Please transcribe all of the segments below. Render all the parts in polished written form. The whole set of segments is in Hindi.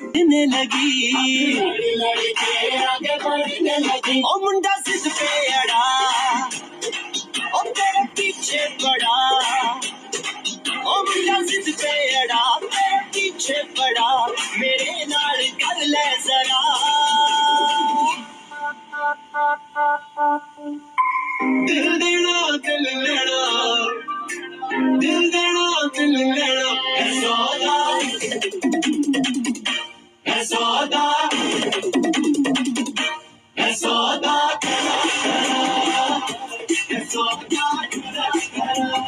बढ़ने लगी, आगे बढ़ने लगी। ओ मुंडा जिद पे अड़ा, ओ तेरे पीछे पड़ा। ओ मुंडा जिद पे अड़ा, तेरे पीछे पड़ा। मेरे नाल कर ले जरा। दिल देना दिल लेना, दिल देना दिल लेना। है सौदा, है सौदा, है सौदा करा करा, है सौदा करा करा,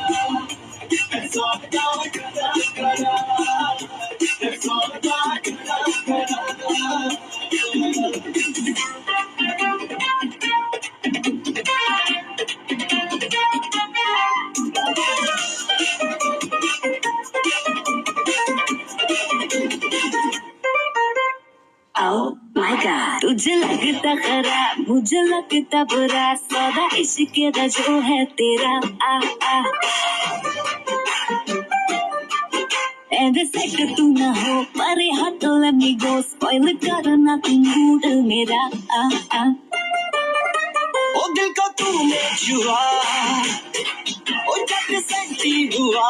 है सौदा करा करा, है सौदा करा करा। Oh my God, तुझे लगता खराब, मुझे लगता बुरा। सौदा इश्क का जो है तेरा। आ आ ऐसे सेट तू ना हो, पर हाथ let me go, spoil करना तू मूड मेरा। आ आ ओ दिल को तूने छुआ, ओ जब सेंटी हुआ।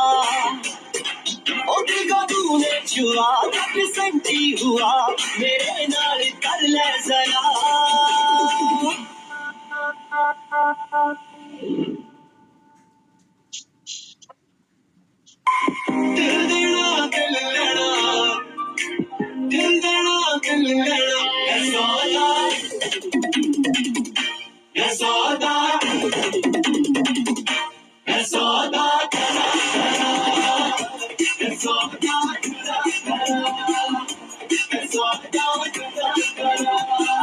ओ दिल को तूने छुआ, जब सेंटी हुआ। मेरे नाल कर ले जरा। दिल देना दिल लेना, दिल देना दिल लेना। है सौदा, है सौदा, है सौदा करा करा, है सौदा करा करा, है सौदा करा करा,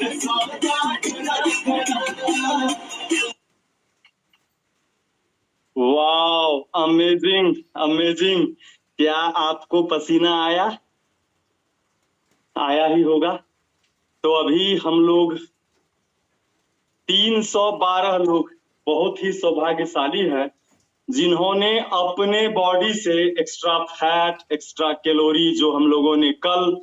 है सौदा करा करा। Wow, amazing amazing. क्या आपको पसीना आया? आया ही होगा। तो अभी हम लोग 312 लोग बहुत ही सौभाग्यशाली हैं जिन्होंने अपने बॉडी से एक्स्ट्रा फैट, एक्स्ट्रा कैलोरी जो हम लोगों ने कल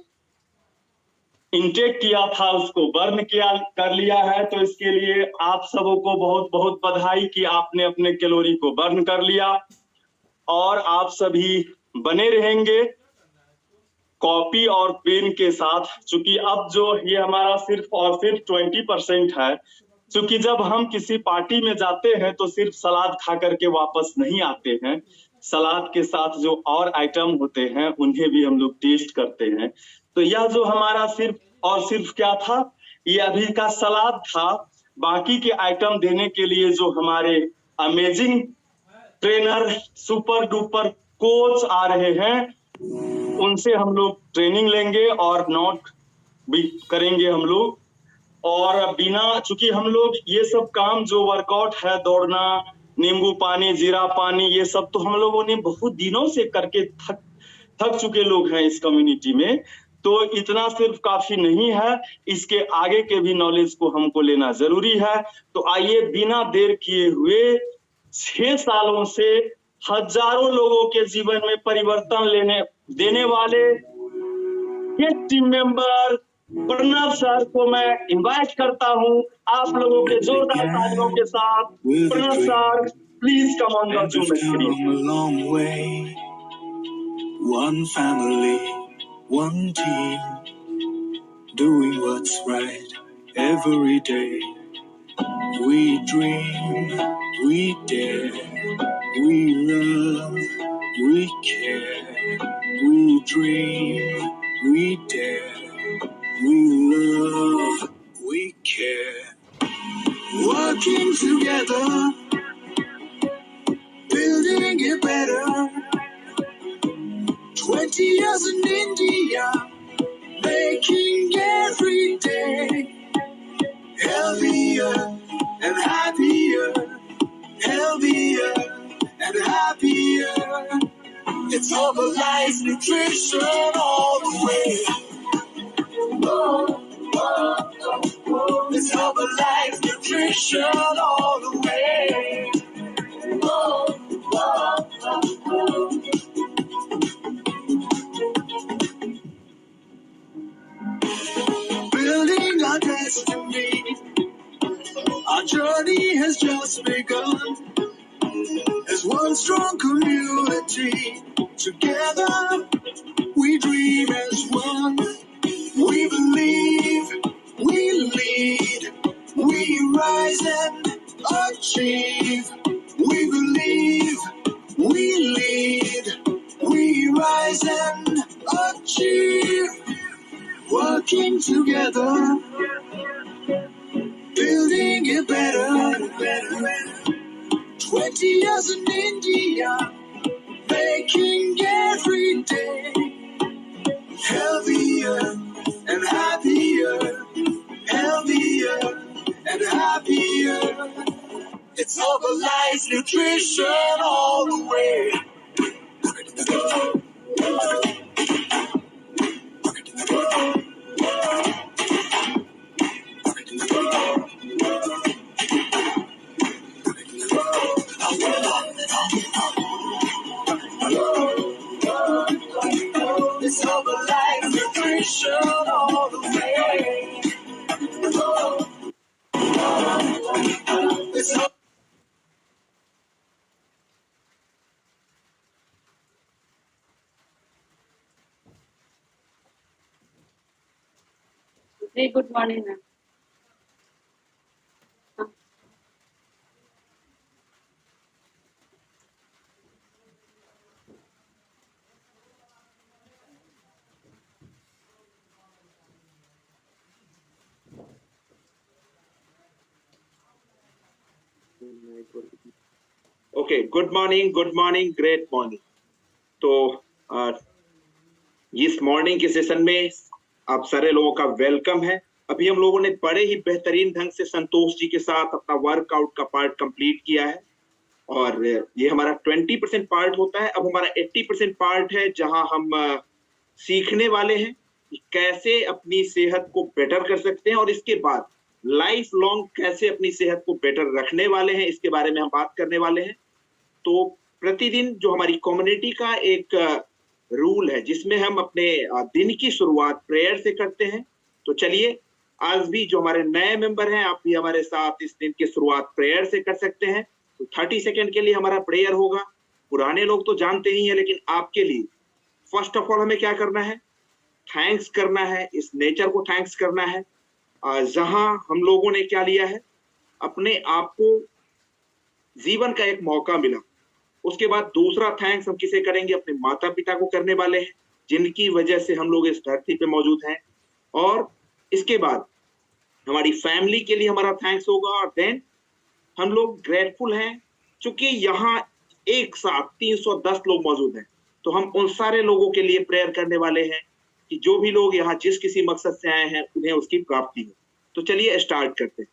इंटेक किया था उसको बर्न किया कर लिया है। तो इसके लिए आप सबों को बहुत बहुत बधाई कि आपने अपने कैलोरी को बर्न कर लिया। और आप सभी बने रहेंगे कॉपी और पेन के साथ, क्योंकि अब जो ये हमारा सिर्फ और सिर्फ 20% है। क्योंकि जब हम किसी पार्टी में जाते हैं तो सिर्फ सलाद खा करके वापस नहीं आते हैं, सलाद के साथ जो और आइटम होते हैं उन्हें भी हम लोग टेस्ट करते हैं। तो यह जो हमारा सिर्फ और सिर्फ क्या था, ये अभी का सलाद था। बाकी के आइटम देने के लिए जो हमारे amazing trainer, super duper coach आ रहे हैं, उनसे हम लोग ट्रेनिंग लेंगे और नोट भी करेंगे हम लोग। और बिना, चूंकि हम लोग ये सब काम जो वर्कआउट है, दौड़ना, नींबू पानी, जीरा पानी, ये सब तो हम लोगों ने बहुत दिनों से करके थक चुके लोग हैं इस कम्युनिटी में। तो इतना सिर्फ काफी नहीं है, इसके आगे के भी नॉलेज को हमको लेना जरूरी है। तो आइए बिना देर किए हुए 6 सालों से हजारों लोगों के जीवन में परिवर्तन देने वाले ये टीम मेंबर प्रणव सर को मैं इनवाइट करता हूं आप लोगों के जोरदार तालियों के साथ। Pranav sir, please come on the zoom screen. One family, one team, doing what's right every day. We dream, we dare, we love, we care. We dream, we dare, we love, we care. Working together, building it better. 20 years in India, making every day healthier and happier, healthier and happier. It's Herbalife nutrition all the way. It's Herbalife nutrition all the way. strong community. Together we dream as one. We believe, we lead, we rise and achieve. We believe, we lead, we rise and achieve. Working together, building it better, better. 20 years in India, making every day healthier and happier, healthier and happier. It's Herbalife nutrition all the way. It's Herbalife nutrition all the way. It's जी good morning ma'am. Okay, good morning, great morning. तो इस मॉर्निंग के सेशन में आप सारे लोगों का वेलकम है। अभी हम लोगों ने बड़े ही बेहतरीन ढंग से संतोष जी के साथ अपना वर्कआउट का पार्ट कंप्लीट किया है और ये हमारा 20% पार्ट होता है। अब हमारा 80% पार्ट है जहां हम सीखने वाले हैं कि कैसे अपनी सेहत को बेटर कर सकते हैं और इसके बाद लाइफ लॉन्ग कैसे अपनी सेहत को बेटर रखने वाले हैं, इसके बारे में हम बात करने वाले हैं। तो प्रतिदिन जो हमारी कम्युनिटी का एक रूल है जिसमें हम अपने दिन की शुरुआत प्रेयर से करते हैं। तो चलिए आज भी जो हमारे नए मेंबर हैं आप भी हमारे साथ इस दिन की शुरुआत प्रेयर से कर सकते हैं। तो 30 सेकंड के लिए हमारा प्रेयर होगा। पुराने लोग तो जानते ही हैं, लेकिन आपके लिए फर्स्ट ऑफ ऑल हमें क्या करना है, थैंक्स करना है, इस नेचर को थैंक्स करना है जहां हम लोगों ने क्या लिया है, अपने आप को जीवन का एक मौका मिला। उसके बाद दूसरा थैंक्स हम किसे करेंगे, अपने माता पिता को करने वाले हैं जिनकी वजह से हम लोग इस धरती पे मौजूद हैं। और इसके बाद हमारी फैमिली के लिए हमारा थैंक्स होगा और देन हम लोग ग्रेटफुल हैं क्योंकि यहाँ एक साथ 310 लोग मौजूद हैं। तो हम उन सारे लोगों के लिए प्रेयर करने वाले हैं कि जो भी लोग यहाँ जिस किसी मकसद से आए हैं उन्हें उसकी प्राप्ति हो। तो चलिए स्टार्ट करते हैं।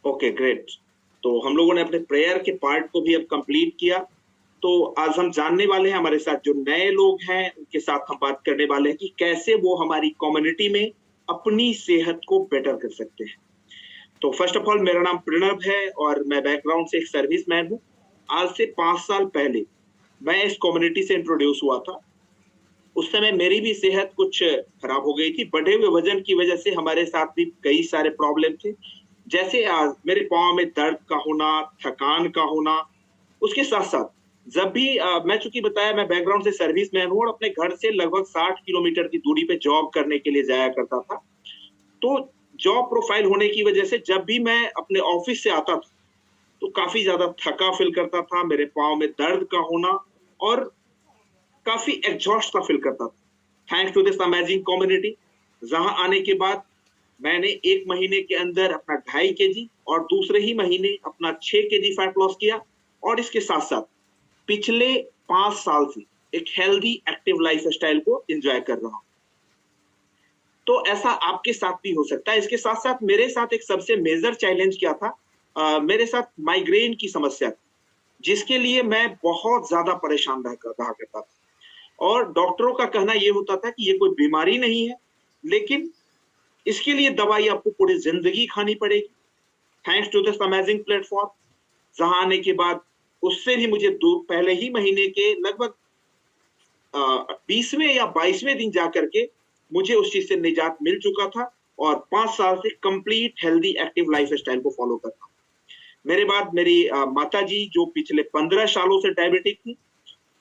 Okay great. तो हम लोगों ने अपने प्रेयर के पार्ट को भी अब कंप्लीट किया। तो आज हम जानने वाले हैं, हमारे साथ जो नए लोग हैं उनके साथ हम बात करने वाले हैं कि कैसे वो हमारी कम्युनिटी में अपनी सेहत को बेटर कर सकते हैं। तो फर्स्ट ऑफ ऑल मेरा नाम प्रणव है और मैं बैकग्राउंड से एक सर्विसमैन हूँ। आज से 5 साल पहले मैं इस कम्युनिटी से इंट्रोड्यूस हुआ था। उस समय मेरी भी सेहत कुछ खराब हो गई थी। बढ़े हुए वजन की वजह से हमारे साथ भी कई सारे प्रॉब्लम थे, जैसे आज मेरे पाँव में दर्द का होना, थकान का होना। उसके साथ साथ जब भी मैं चूंकि बताया मैं बैकग्राउंड से सर्विसमैन हूँ और अपने घर से लगभग 60 किलोमीटर की दूरी पे जॉब करने के लिए जाया करता था। तो जॉब प्रोफाइल होने की वजह से जब भी मैं अपने ऑफिस से आता था तो काफी ज्यादा थका फील करता था, मेरे पाँव में दर्द का होना और काफी एग्जॉस्ट सा फील करता था। Thanks to this amazing community, जहां आने के बाद मैंने 1 महीने के अंदर अपना 2.5 kg और दूसरे ही महीने अपना 6 kg फैट लॉस किया। और इसके साथ साथ पिछले 5 साल से एक हेल्दी एक्टिव लाइफ स्टाइल को एंजॉय कर रहा हूं। तो ऐसा आपके साथ भी हो सकता है। इसके साथ साथ मेरे साथ एक सबसे मेजर चैलेंज क्या था, मेरे साथ माइग्रेन की समस्या थी, जिसके लिए मैं बहुत ज्यादा परेशान रहा करता था। और डॉक्टरों का कहना ये होता था कि ये कोई बीमारी नहीं है, लेकिन इसके लिए दवाई आपको पूरी जिंदगी खानी पड़ेगी। Thanks to this amazing platform, जहां आने के बाद उससे भी मुझे पहले ही महीने के लगभग 20वें या 22वें दिन जाकर के मुझे उस चीज से निजात मिल चुका था और 5 साल से complete healthy active life style को फॉलो कर रहा हूं। मेरे बाद मेरी माता जी जो पिछले 15 सालों से डायबिटिक थी,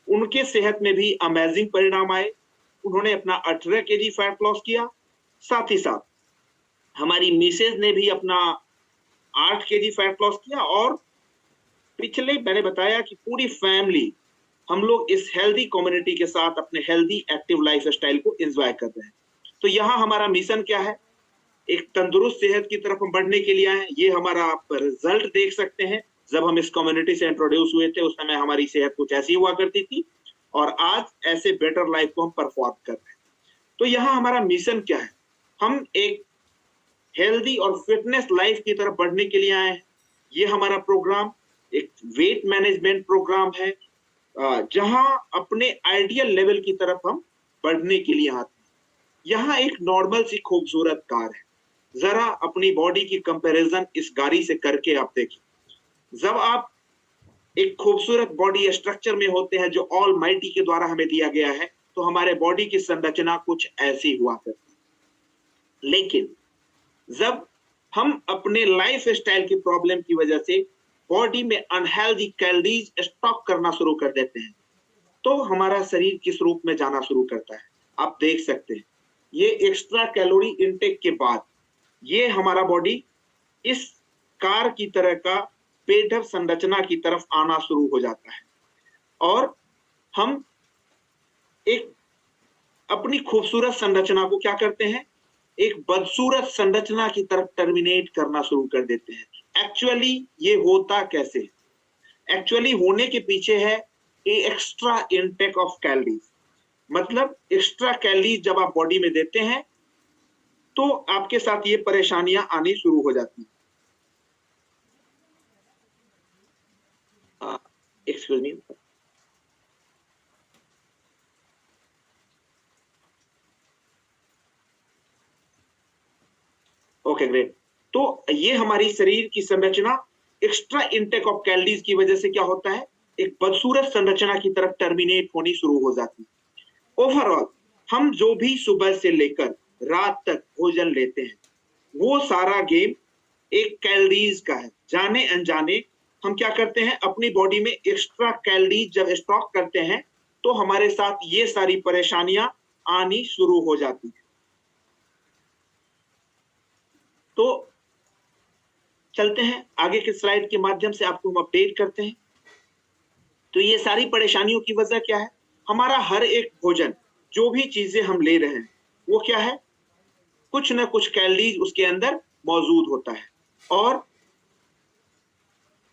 उनके सेहत में भी अमेजिंग परिणाम आए। उन्होंने अपना 18 केजी फैट लॉस किया। साथ ही साथ हमारी मिसेज ने भी अपना 8 केजी फैट लॉस किया। और पिछले मैंने बताया कि पूरी फैमिली हम लोग इस हेल्दी कम्युनिटी के साथ अपने हेल्दी एक्टिव लाइफ स्टाइल को एंजॉय कर रहे हैं। तो यहाँ हमारा मिशन क्या है, एक तंदुरुस्त सेहत की तरफ हम बढ़ने के लिए आए हैं। ये हमारा आप रिजल्ट देख सकते हैं। जब हम इस कम्युनिटी से इंट्रोड्यूस हुए थे, उस समय हमारी सेहत कुछ ऐसी हुआ करती थी और आज ऐसे बेटर लाइफ को हम परफॉर्म कर रहे हैं। तो यहाँ हमारा मिशन क्या है, हम एक हेल्दी और फिटनेस लाइफ की तरफ बढ़ने के लिए आए हैं। ये हमारा प्रोग्राम एक वेट मैनेजमेंट प्रोग्राम है, जहां अपने आइडियल लेवल की तरफ हम बढ़ने के लिए आते हैं। यहाँ एक नॉर्मल सी खूबसूरत कार है, जरा अपनी बॉडी की कंपैरिजन इस गाड़ी से करके आप देखिए। जब आप एक खूबसूरत बॉडी स्ट्रक्चर में होते हैं जो ऑल माइटी के द्वारा हमें दिया गया है, तो हमारे बॉडी की संरचना कुछ ऐसी हुआ करती है। लेकिन जब हम अपने लाइफ स्टाइल की प्रॉब्लम की वजह से बॉडी में अनहेल्दी कैलोरीज स्टॉक करना शुरू कर देते हैं, तो हमारा शरीर किस रूप में जाना शुरू करता है। आप देख सकते हैं, ये एक्स्ट्रा कैलोरी इनटेक के बाद ये हमारा बॉडी इस कार की तरह का पेडर संरचना की तरफ आना शुरू हो जाता है और हम एक अपनी खूबसूरत संरचना को क्या करते हैं, एक बदसूरत संरचना की तरफ टर्मिनेट करना शुरू कर देते हैं। एक्चुअली ये होता कैसे है? एक्चुअली होने के पीछे है एक्स्ट्रा इनटेक ऑफ कैलोरीज। मतलब एक्स्ट्रा कैलोरीज जब आप बॉडी में देते हैं तो आपके साथ ये परेशानियां आनी शुरू हो जाती हैं। Excuse me, okay great. तो ये हमारी शरीर की संरचना एक्स्ट्रा इनटेक ऑफ कैलोरीज की वजह से क्या होता है, एक बदसूरत संरचना की तरफ टर्मिनेट होनी शुरू हो जाती है। ओवरऑल हम जो भी सुबह से लेकर रात तक भोजन लेते हैं, वो सारा गेम एक कैलोरीज का है। जाने अनजाने हम क्या करते हैं, अपनी बॉडी में एक्स्ट्रा कैलोरीज जब स्टॉक करते हैं तो हमारे साथ ये सारी परेशानियां आनी शुरू हो जाती है। तो चलते हैं आगे के स्लाइड के माध्यम से आपको हम अपडेट करते हैं। तो ये सारी परेशानियों की वजह क्या है, हमारा हर एक भोजन जो भी चीजें हम ले रहे हैं वो क्या है, कुछ ना कुछ कैलोरीज उसके अंदर मौजूद होता है। और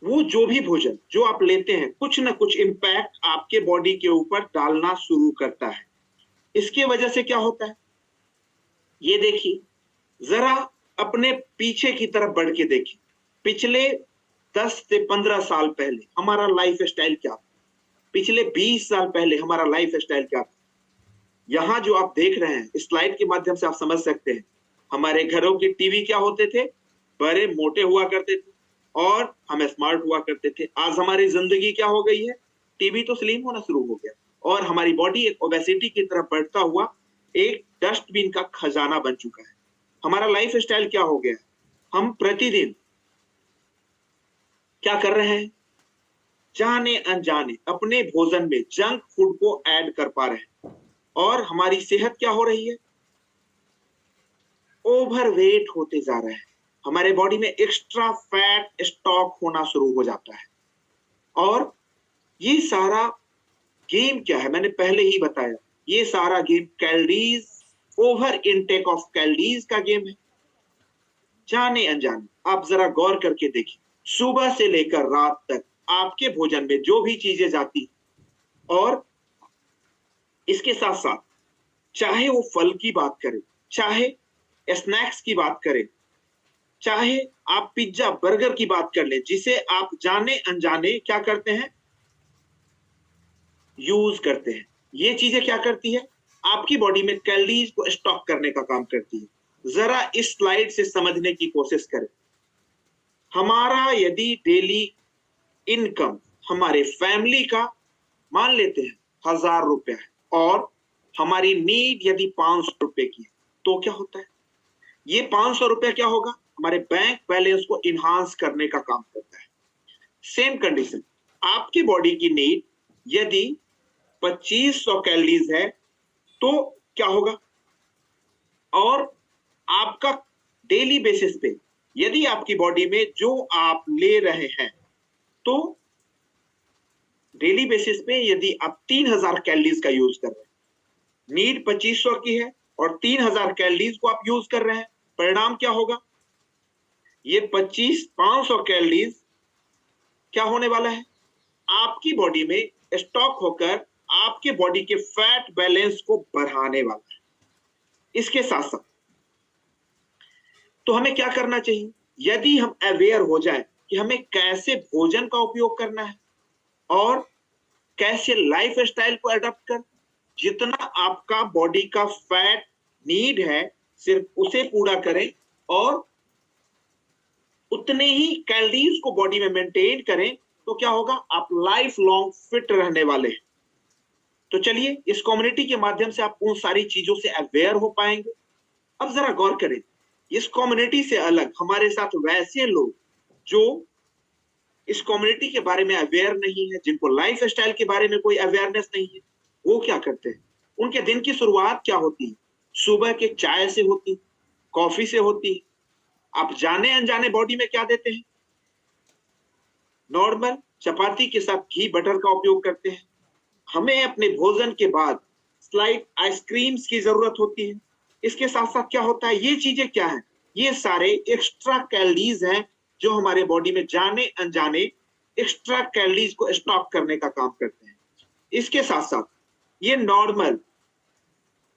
वो जो भी भोजन जो आप लेते हैं कुछ ना कुछ इंपैक्ट आपके बॉडी के ऊपर डालना शुरू करता है। इसके वजह से क्या होता है, ये देखिए, जरा अपने पीछे की तरफ बढ़ के देखिए। पिछले 10 से 15 साल पहले हमारा लाइफ स्टाइल क्या था, पिछले 20 साल पहले हमारा लाइफ स्टाइल क्या था। यहाँ जो आप देख रहे हैं इस स्लाइड के माध्यम से आप समझ सकते हैं, हमारे घरों के टीवी क्या होते थे, बड़े मोटे हुआ करते थे और हम स्मार्ट हुआ करते थे। आज हमारी जिंदगी क्या हो गई है, टीवी तो स्लिम होना शुरू हो गया और हमारी बॉडी एक ओबेसिटी की तरफ बढ़ता हुआ एक डस्टबिन का खजाना बन चुका है। हमारा लाइफ स्टाइल क्या हो गया, हम प्रतिदिन क्या कर रहे हैं, जाने अनजाने अपने भोजन में जंक फूड को ऐड कर पा रहे हैं और हमारी सेहत क्या हो रही है, ओवरवेट होते जा रहे हैं। हमारे बॉडी में एक्स्ट्रा फैट स्टॉक होना शुरू हो जाता है। और ये सारा गेम क्या है, मैंने पहले ही बताया, ये सारा game calories, over intake of calories का गेम है। जाने अनजाने आप जरा गौर करके देखिए, सुबह से लेकर रात तक आपके भोजन में जो भी चीजें जाती और इसके साथ साथ चाहे वो फल की बात करें, चाहे स्नैक्स की बात करें, चाहे आप पिज्जा बर्गर की बात कर ले, जिसे आप जाने अनजाने क्या करते हैं, यूज करते हैं। ये चीजें क्या करती है, आपकी बॉडी में कैलोरीज को स्टॉक करने का काम करती है। जरा इस स्लाइड से समझने की कोशिश करें। हमारा यदि डेली इनकम हमारे फैमिली का मान लेते हैं 1000 रुपया है और हमारी नीड यदि 500 रुपए की है, तो क्या होता है, ये 500 रुपया क्या होगा, हमारे बैंक बैलेंस को इन्हांस करने का काम करता है। सेम कंडीशन, आपकी बॉडी की नीड यदि 2500 कैलोरीज है तो क्या होगा, और आपका डेली बेसिस पे यदि आपकी बॉडी में जो आप ले रहे हैं, तो डेली बेसिस पे यदि आप 3000 कैलोरीज का यूज कर रहे हैं, नीड 2500 की है और 3000 कैलोरीज को आप यूज कर रहे हैं, परिणाम क्या होगा, ये 500 कैलोरीज क्या होने वाला है, आपकी बॉडी में स्टॉक होकर आपके बॉडी के फैट बैलेंस को बढ़ाने वाला है। इसके साथ साथ तो हमें क्या करना चाहिए, यदि हम अवेयर हो जाए कि हमें कैसे भोजन का उपयोग करना है और कैसे लाइफ स्टाइल को अडॉप्ट कर, जितना आपका बॉडी का फैट नीड है सिर्फ उसे पूरा करें और उतने ही कैलोरीज को बॉडी में मेंटेन करें, तो क्या होगा, आप लाइफ लॉन्ग फिट रहने वाले हैं। तो चलिए, इस कम्युनिटी के माध्यम से आप उन सारी चीजों से अवेयर हो पाएंगे। अब जरा गौर करें, इस कम्युनिटी से अलग हमारे साथ वैसे लोग जो इस कम्युनिटी के बारे में अवेयर नहीं है, जिनको लाइफ स्टाइल के बारे में कोई अवेयरनेस नहीं है, वो क्या करते हैं, उनके दिन की शुरुआत क्या होती है, सुबह के चाय से होती, कॉफी से होती। आप जाने अनजाने बॉडी में क्या देते हैं, नॉर्मल चपाती के साथ घी बटर का उपयोग करते हैं। हमें अपने भोजन के बाद स्लाइट आइसक्रीम्स की जरूरत होती है। इसके साथ साथ क्या होता है, ये चीजें क्या है, ये सारे एक्स्ट्रा कैलोरीज हैं जो हमारे बॉडी में जाने अनजाने एक्स्ट्रा कैलोरीज को स्टॉक करने का काम करते हैं। इसके साथ साथ ये नॉर्मल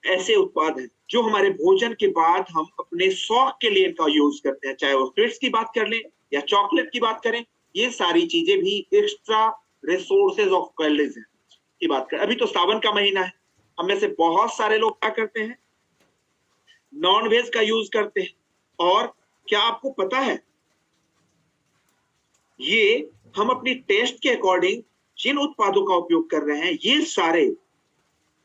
ऐसे उत्पाद हैं जो हमारे भोजन के बाद हम अपने शौक के लिए इनका यूज करते हैं, चाहे वो स्वीट्स की बात कर लें या चॉकलेट की बात करें, ये सारी चीजें भी एक्स्ट्रा रिसोर्सेज ऑफ कैलोरीज हैं की बात करें। अभी तो सावन का महीना है, हम में से बहुत सारे लोग क्या करते हैं, नॉन वेज का यूज करते हैं। और क्या आपको पता है, ये हम अपनी टेस्ट के अकॉर्डिंग जिन उत्पादों का उपयोग कर रहे हैं, ये सारे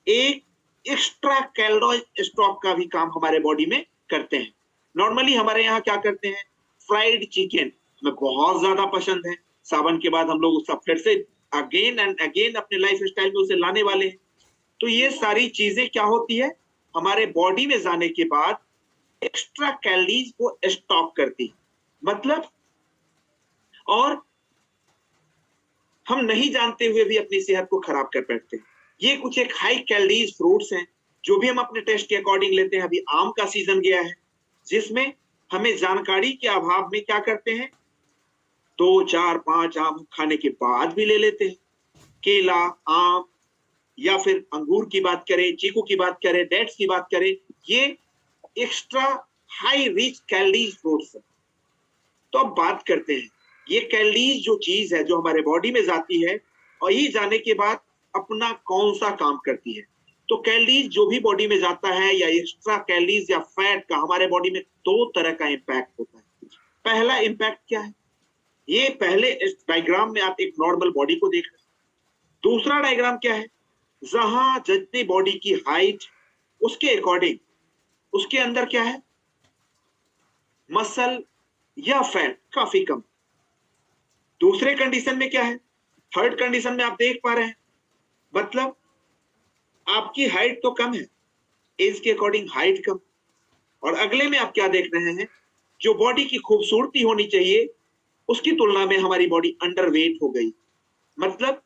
एक एक्स्ट्रा कैलोरी स्टॉक का भी काम हमारे बॉडी में करते हैं। नॉर्मली हमारे यहाँ क्या करते हैं, फ्राइड चिकन हमें बहुत ज्यादा पसंद है। सावन के बाद हम लोग उसका फिर से अगेन एंड अगेन अपने लाइफ स्टाइल में उसे लाने वाले हैं। तो ये सारी चीजें क्या होती है, हमारे बॉडी में जाने के बाद एक्स्ट्रा कैलोरीज को स्टॉक करती, मतलब, और हम नहीं जानते हुए भी अपनी सेहत को खराब कर बैठते हैं। ये कुछ एक हाई कैलोरीज फ्रूट्स हैं जो भी हम अपने टेस्ट के अकॉर्डिंग लेते हैं। अभी आम का सीजन गया है, जिसमें हमें जानकारी के अभाव में क्या करते हैं, 2, 4, 5 आम खाने के बाद भी ले लेते हैं। केला, आम या फिर अंगूर की बात करें, चीकू की बात करें, डेट्स की बात करें, ये extra high rich calories fruits हैं। तो अब बात करते हैं, ये कैलोरीज जो चीज है जो हमारे बॉडी में जाती है और ये जाने के बाद अपना कौन सा काम करती है। तो कैलोरीज जो भी बॉडी में जाता है या एक्स्ट्रा कैलोरीज या फैट का हमारे बॉडी में 2 तरह का इंपैक्ट होता है। पहला इंपैक्ट क्या है, ये पहले इस डायग्राम में आप एक नॉर्मल बॉडी को देख रहे हैं। दूसरा डायग्राम क्या है, जहां जितनी बॉडी की हाइट उसके अकॉर्डिंग उसके अंदर क्या है, मसल या फैट काफी कम। दूसरे कंडीशन में क्या है, थर्ड कंडीशन में आप देख पा रहे हैं, मतलब आपकी हाइट तो कम है, एज के अकॉर्डिंग हाइट कम, और अगले में आप क्या देख रहे हैं, जो बॉडी की खूबसूरती होनी चाहिए उसकी तुलना में हमारी बॉडी अंडरवेट हो गई। मतलब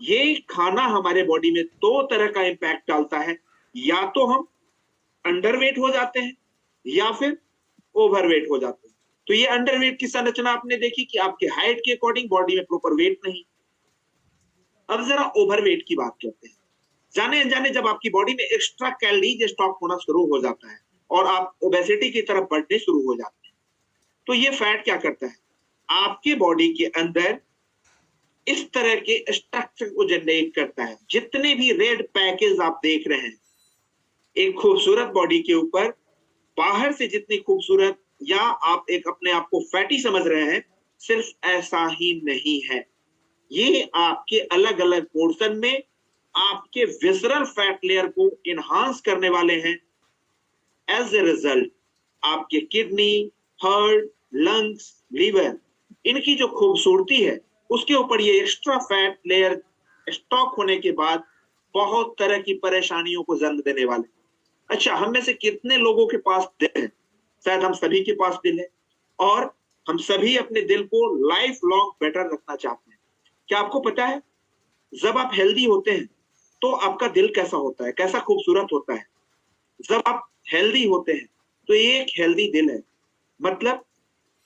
ये खाना हमारे बॉडी में 2 तरह का इंपैक्ट डालता है, या तो हम अंडरवेट हो जाते हैं या फिर ओवरवेट हो जाते हैं। तो ये अंडरवेट की संरचना आपने देखी कि आपके हाइट के अकॉर्डिंग बॉडी में प्रॉपर वेट नहीं। अब जरा ओवरवेट की बात करते हैं। जाने अनजाने जब आपकी बॉडी में एक्स्ट्रा कैलोरीज स्टॉक होना शुरू हो जाता है और आप ओबेसिटी की तरफ बढ़ने शुरू हो जाते हैं, तो ये फैट क्या करता है, आपके बॉडी के अंदर इस तरह के स्ट्रक्चर को जनरेट करता है। जितने भी रेड पैकेज आप देख रहे हैं एक खूबसूरत बॉडी के ऊपर, बाहर से जितनी खूबसूरत या आप एक अपने आप को फैटी समझ रहे हैं, सिर्फ ऐसा ही नहीं है, ये आपके अलग अलग पोर्शन में आपके विसरल फैट लेयर को इनहांस करने वाले हैं। एज ए रिजल्ट आपके किडनी, हार्ट, लंग्स, लीवर, इनकी जो खूबसूरती है उसके ऊपर ये एक्स्ट्रा फैट लेयर स्टॉक होने के बाद बहुत तरह की परेशानियों को जन्म देने वाले। अच्छा, हम में से कितने लोगों के पास दिल है? शायद हम सभी के पास दिल है और हम सभी अपने दिल को लाइफ लॉन्ग बेटर रखना चाहते हैं। क्या आपको पता है जब आप हेल्दी होते हैं तो आपका दिल कैसा होता है, कैसा खूबसूरत होता है? जब आप हेल्दी होते हैं तो एक हेल्दी दिल है, मतलब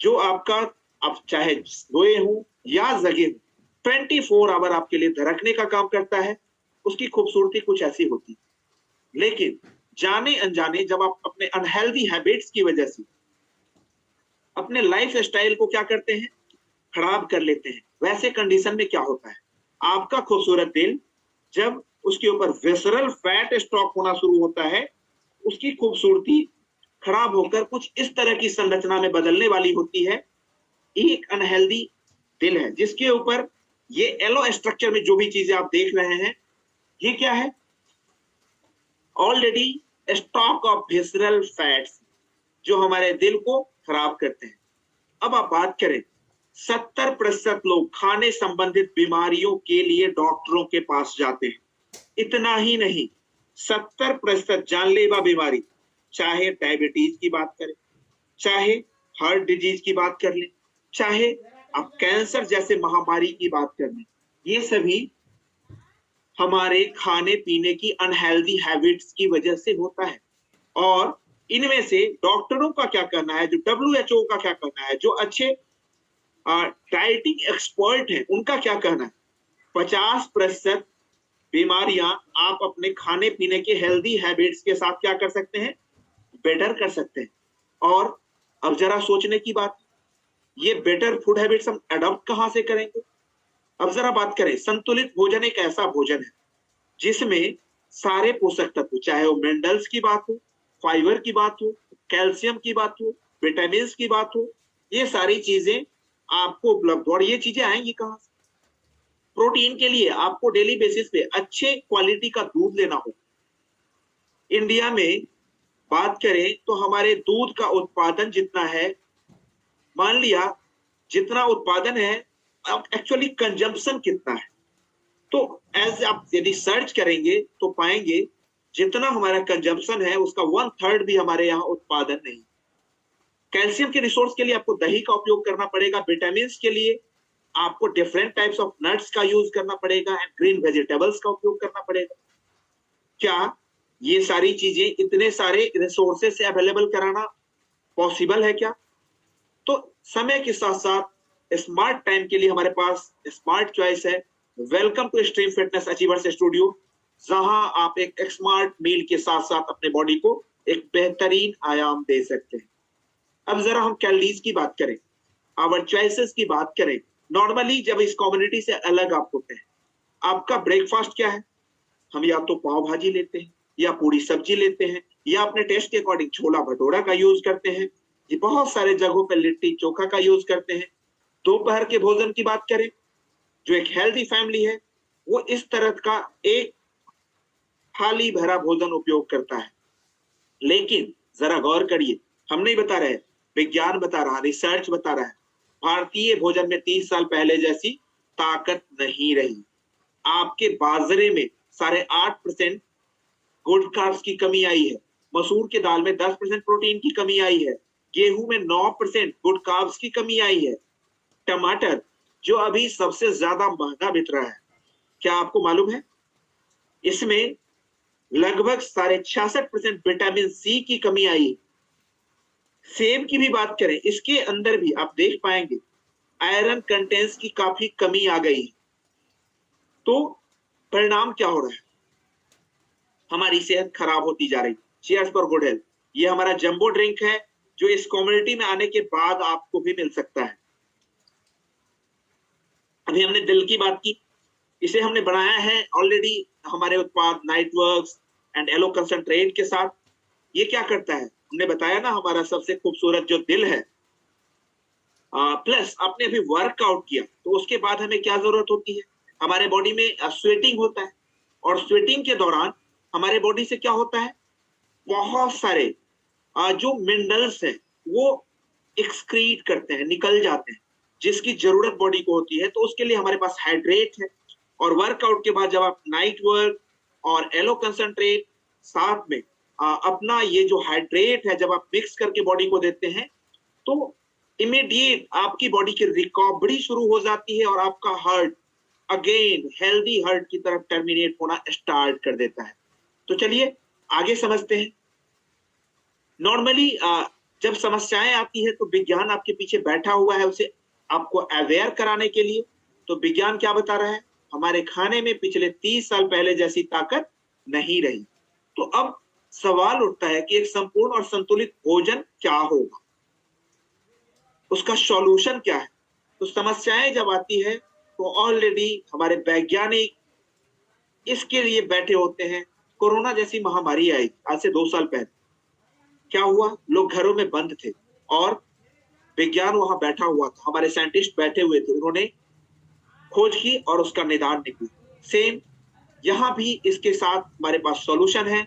जो आपका, आप चाहे सोए हो या जगे हो, 24 आवर आपके लिए धड़कने का काम करता है। उसकी खूबसूरती कुछ ऐसी होती है। लेकिन जाने अनजाने जब आप अपने अनहेल्दी हैबिट्स की वजह से अपने लाइफ स्टाइल को क्या करते हैं, खराब कर लेते हैं, वैसे कंडीशन में क्या होता है, आपका खूबसूरत दिल जब उसके ऊपर विसरल फैट स्टॉक होना शुरू होता है, उसकी खूबसूरती खराब होकर कुछ इस तरह की संरचना में बदलने वाली होती है। एक अनहेल्दी दिल है जिसके ऊपर ये एलो स्ट्रक्चर में जो भी चीजें आप देख रहे हैं, ये क्या है, already stock of visceral fats जो हमारे दिल को खराब करते हैं। अब आप बात करें, 70% लोग खाने संबंधित बीमारियों के लिए डॉक्टरों के पास जाते हैं। इतना ही नहीं, 70% जानलेवा बीमारी, चाहे डायबिटीज की बात करें, चाहे हार्ट डिजीज की बात कर लें, चाहे आप कैंसर जैसे महामारी की बात कर लें, ये सभी हमारे खाने पीने की अनहेल्दी हैबिट्स की वजह से होता है। और इनमें से डॉक्टरों का क्या कहना है, जो WHO का क्या कहना है, जो अच्छे डाइटिंग एक्सपर्ट हैं, उनका क्या कहना है, 50% बीमारियां आप अपने खाने पीने के हेल्दी हैबिट्स के साथ क्या कर सकते हैं, बेटर कर सकते हैं। और अब जरा सोचने की बात, ये बेटर फूड हैबिट्स हम अडॉप्ट कहां से करेंगे? अब जरा बात करें, संतुलित भोजन एक ऐसा भोजन है जिसमें सारे पोषक तत्व, चाहे वो मिनरल्स की बात हो, फाइबर की बात हो, कैल्शियम की बात हो, विटामिन की बात हो, ये सारी चीजें आपको उपलब्ध। और ये चीजें आएंगी कहां से? प्रोटीन के लिए आपको डेली बेसिस पे अच्छे क्वालिटी का दूध लेना हो। इंडिया में बात करें तो हमारे दूध का उत्पादन जितना है, मान लिया जितना उत्पादन है, एक्चुअली कंजम्पशन कितना है? तो एज आप यदि सर्च करेंगे तो पाएंगे जितना हमारा कंजम्पशन है उसका 1/3 भी हमारे यहाँ उत्पादन नहीं। कैल्शियम के रिसोर्स के लिए आपको दही का उपयोग करना पड़ेगा, विटामिन के लिए आपको डिफरेंट टाइप्स ऑफ नट्स का यूज करना पड़ेगा एंड ग्रीन वेजिटेबल्स का उपयोग करना पड़ेगा। क्या ये सारी चीजें इतने सारे रिसोर्सेस से अवेलेबल कराना पॉसिबल है क्या? तो समय के साथ साथ स्मार्ट टाइम के लिए हमारे पास स्मार्ट चॉइस है। Welcome to extreme fitness achievers studio, जहां आप एक स्मार्ट मील के साथ साथ अपने बॉडी को एक बेहतरीन आयाम दे सकते हैं। अब जरा हम कैलोरीज की बात करें, आवर चॉइसेस की बात करें। नॉर्मली जब इस कम्युनिटी से अलग आप होते हैं, आपका ब्रेकफास्ट क्या है? हम या तो पाव भाजी लेते हैं, या पूरी सब्जी लेते हैं, या अपने टेस्ट के अकॉर्डिंग छोला भटूरा का यूज करते हैं, ये बहुत सारे जगहों पर लिट्टी चोखा का यूज करते हैं। दोपहर के भोजन की बात करें, जो एक हेल्दी फैमिली है वो इस तरह का एक थाली भरा भोजन उपयोग करता है। लेकिन जरा गौर करिए, हम नहीं बता रहे, विज्ञान बता रहा, रिसर्च बता रहा है, भारतीय भोजन में 30 साल पहले जैसी ताकत नहीं रही। आपके बाजरे में 8.5% गुड कार्ब्स की कमी आई है, मसूर के दाल में 10% प्रोटीन की कमी आई है, गेहूं में 9% गुड कार्ब्स की कमी आई है। टमाटर जो अभी सबसे ज्यादा महंगा बिक रहा है, क्या आपको मालूम है इसमें लगभग 66.5% विटामिन सी की कमी आई है। सेब की भी बात करें, इसके अंदर भी आप देख पाएंगे आयरन कंटेंट्स की काफी कमी आ गई है। तो परिणाम क्या हो रहा है? हमारी सेहत खराब होती जा रही। Cheers for good health. ये हमारा जंबो ड्रिंक है जो इस कम्युनिटी में आने के बाद आपको भी मिल सकता है। अभी हमने दिल की बात की, इसे हमने बनाया है ऑलरेडी हमारे उत्पाद नाइटवर्क्स एंड एलो कंसंट्रेट के साथ। ये क्या करता है, हमने बताया ना, हमारा सबसे खूबसूरत जो दिल है, प्लस आपने अभी वर्कआउट किया तो उसके बाद हमें क्या जरूरत होती है, हमारे बॉडी में स्वेटिंग होता है, और स्वेटिंग के दौरान हमारे बॉडी से क्या होता है, बहुत सारे जो मिनरल्स हैं वो एक्सक्रीट करते हैं, निकल जाते हैं, जिसकी जरूरत बॉडी को होती है। तो उसके लिए हमारे पास हाइड्रेट है, और वर्कआउट के बाद जब आप नाइट वर्क और एलो कंसंट्रेट साथ में अपना ये जो हाइड्रेट है जब आप मिक्स करके बॉडी को देते हैं तो इमीडिएट आपकी बॉडी की रिकवरी शुरू हो जाती है और आपका हार्ट अगेन हेल्दी हार्ट की तरफ टर्मिनेट होना स्टार्ट कर देता है। तो चलिए आगे समझते हैं। नॉर्मली जब समस्याएं आती है तो विज्ञान आपके पीछे बैठा हुआ है उसे आपको अवेयर कराने के लिए। तो विज्ञान क्या बता रहा है, हमारे खाने में पिछले 30 साल पहले जैसी ताकत नहीं रही। तो अब सवाल उठता है कि एक संपूर्ण और संतुलित भोजन क्या होगा, उसका सॉल्यूशन क्या है। तो समस्याएं जब आती है तो ऑलरेडी हमारे वैज्ञानिक इसके लिए बैठे होते हैं। कोरोना जैसी महामारी आई आज से 2 साल पहले, क्या हुआ, लोग घरों में बंद थे और विज्ञान वहां बैठा हुआ था, हमारे साइंटिस्ट बैठे हुए थे, उन्होंने खोज की और उसका निदान निकला। सेम यहां भी इसके साथ हमारे पास सॉल्यूशन है।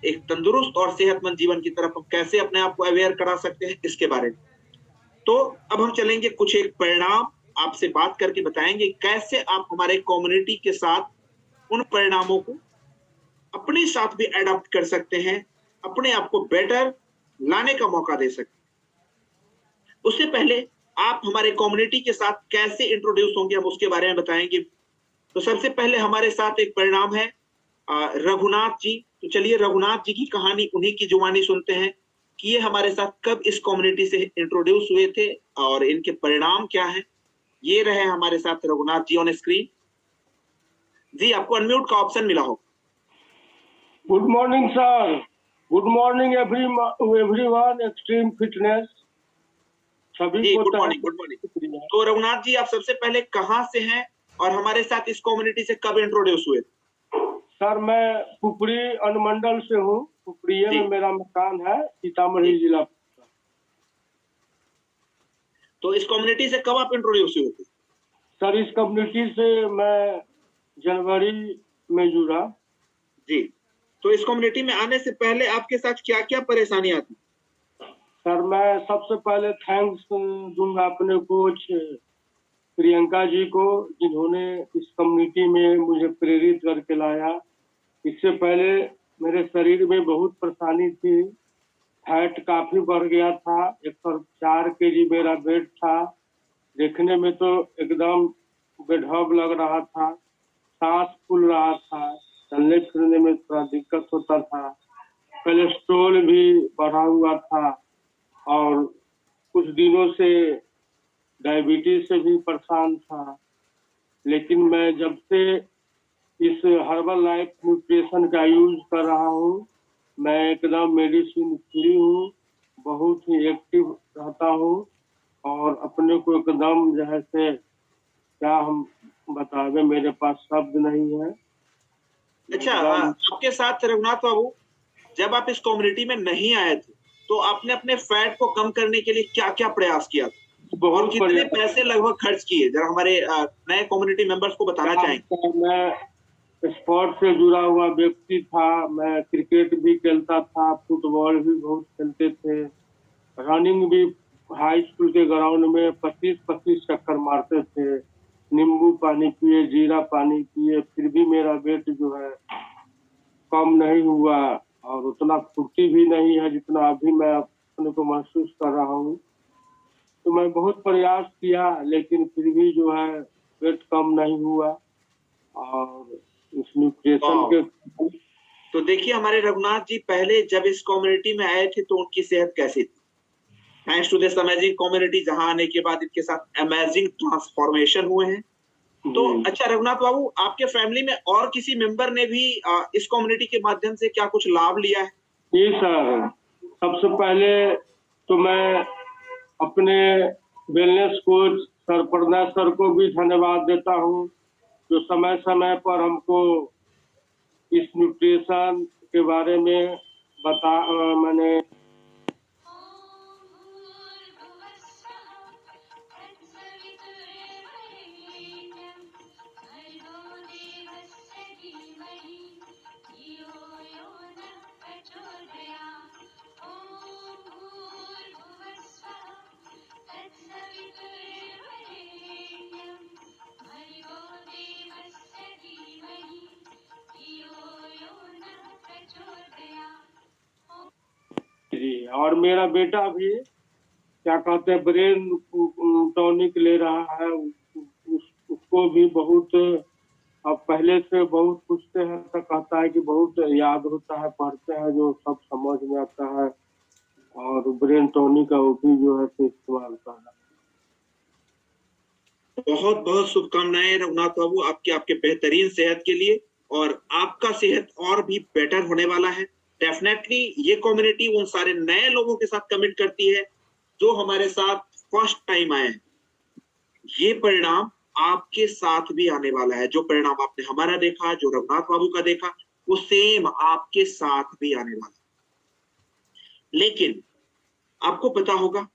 एक तंदुरुस्त और सेहतमंद जीवन की तरफ हम कैसे अपने आप को अवेयर करा सकते हैं इसके बारे में। तो अब हम चलेंगे कुछ एक परिणाम आपसे बात करके बताएंगे कैसे आप हमारे कम्युनिटी के साथ उन परिणामों को अपने साथ भी एडॉप्ट कर सकते हैं, अपने आप को बेटर लाने का मौका दे सकते हैं। उससे पहले आप हमारे कम्युनिटी के साथ कैसे इंट्रोड्यूस होंगे हम उसके बारे में बताएंगे। तो सबसे पहले हमारे साथ एक परिणाम है रघुनाथ जी। तो चलिए रघुनाथ जी की कहानी, उन्हीं की जुबानी सुनते हैं कि ये हमारे साथ कब इस कम्युनिटी से इंट्रोड्यूस हुए थे और इनके परिणाम क्या हैं। ये रहे हमारे साथ रघुनाथ जी ऑन स्क्रीन। जी आपको अनम्यूट का ऑप्शन मिला हो। Good morning sir, good morning everyone. Extreme fitness सभी जी को गुड मॉर्निंग, गुड मॉर्निंग। तो रघुनाथ जी आप सबसे पहले कहाँ से हैं और हमारे साथ इस कम्युनिटी से कब इंट्रोड्यूस हुए? सर मैं पुपरी अनुमंडल से हूँ, पुपरी में मेरा मकान है, सीतामढ़ी जिला। तो इस कम्युनिटी से कब आप इंट्रोड्यूस हुए थे? सर इस कम्युनिटी से मैं जनवरी में जुड़ा। जी, तो इस कम्युनिटी में आने से पहले आपके साथ क्या क्या परेशानियां थी? सर मैं सबसे पहले थैंक्स दूंगा अपने कोच प्रियंका जी को, जिन्होंने इस कम्युनिटी में मुझे प्रेरित करके लाया। इससे पहले मेरे शरीर में बहुत परेशानी थी, फैट काफी बढ़ गया था, 104 केजी मेरा वेट था, देखने में तो एकदम बेढब लग रहा था, सांस फूल रहा था, चलने फिरने में थोड़ा दिक्कत होता था, कोलेस्ट्रॉल भी बढ़ा हुआ था और कुछ दिनों से डायबिटीज से भी परेशान था। लेकिन मैं जब से इस हर्बल लाइफ न्यूट्रिशन का यूज कर रहा हूँ, मैं एकदम मेडिसिन फ्री हूँ, बहुत ही एक्टिव रहता हूँ और अपने को एकदम जैसे क्या हम बतावे, मेरे पास शब्द नहीं है। अच्छा, आपके साथ रघुनाथ बाबू जब आप इस कम्युनिटी में नहीं आए थे तो आपने अपने फैट को कम करने के लिए क्या क्या प्रयास किया था और बहुत कितने पैसे लगभग खर्च किए, जरा हमारे नए कम्युनिटी मेंबर्स को बताना चाहेंगे। मैं स्पोर्ट से जुड़ा हुआ व्यक्ति था, मैं क्रिकेट भी खेलता था, फुटबॉल भी बहुत खेलते थे, रनिंग भी हाई स्कूल के ग्राउंड में 25-25 चक्कर मारते थे, नींबू पानी पिए, जीरा पानी पिए, फिर भी मेरा वेट जो है कम नहीं हुआ और उतना फुर्ती भी नहीं है जितना अभी मैं अपने को महसूस कर रहा हूँ। तो मैं बहुत प्रयास किया लेकिन फिर भी जो है वेट कम नहीं हुआ और इस न्यूट्रिशन के। तो देखिए हमारे रघुनाथ जी पहले जब इस कम्युनिटी में आए थे तो उनकी सेहत कैसी थी? Thanks to this amazing community, जहां आने के बाद इनके साथ अमेजिंग ट्रांसफॉर्मेशन हुए हैं तो जी। अच्छा रघुनाथ बाबू, आपके फैमिली में और किसी मेंबर ने भी इस कम्युनिटी के माध्यम से क्या कुछ लाभ लिया है? जी सर, सबसे पहले तो मैं अपने wellness coach sir Pradeep sir को भी धन्यवाद देता हूँ, जो समय समय पर हमको इस न्यूट्रिशन के बारे में मैंने जी, और मेरा बेटा भी क्या कहते हैं ब्रेन टॉनिक ले रहा है, उसको भी बहुत अब पहले से बहुत पूछते हैं तो कहता है कि बहुत याद होता है, पढ़ते हैं जो सब समझ में आता है, और ब्रेन टॉनिक का वो भी जो है तो इस्तेमाल करना। बहुत बहुत शुभकामनाएं रघुनाथ बाबू, आपके बेहतरीन सेहत के लिए, और आपका सेहत और भी बेटर होने वाला है। डेफिनेटली ये कम्युनिटी उन सारे नए लोगों के साथ कमिट करती है जो हमारे साथ फर्स्ट टाइम आए हैं। ये परिणाम आपके साथ भी आने वाला है। जो परिणाम आपने हमारा देखा, जो रघुनाथ बाबू का देखा, वो सेम आपके साथ भी आने वाला है। लेकिन आपको पता होगा,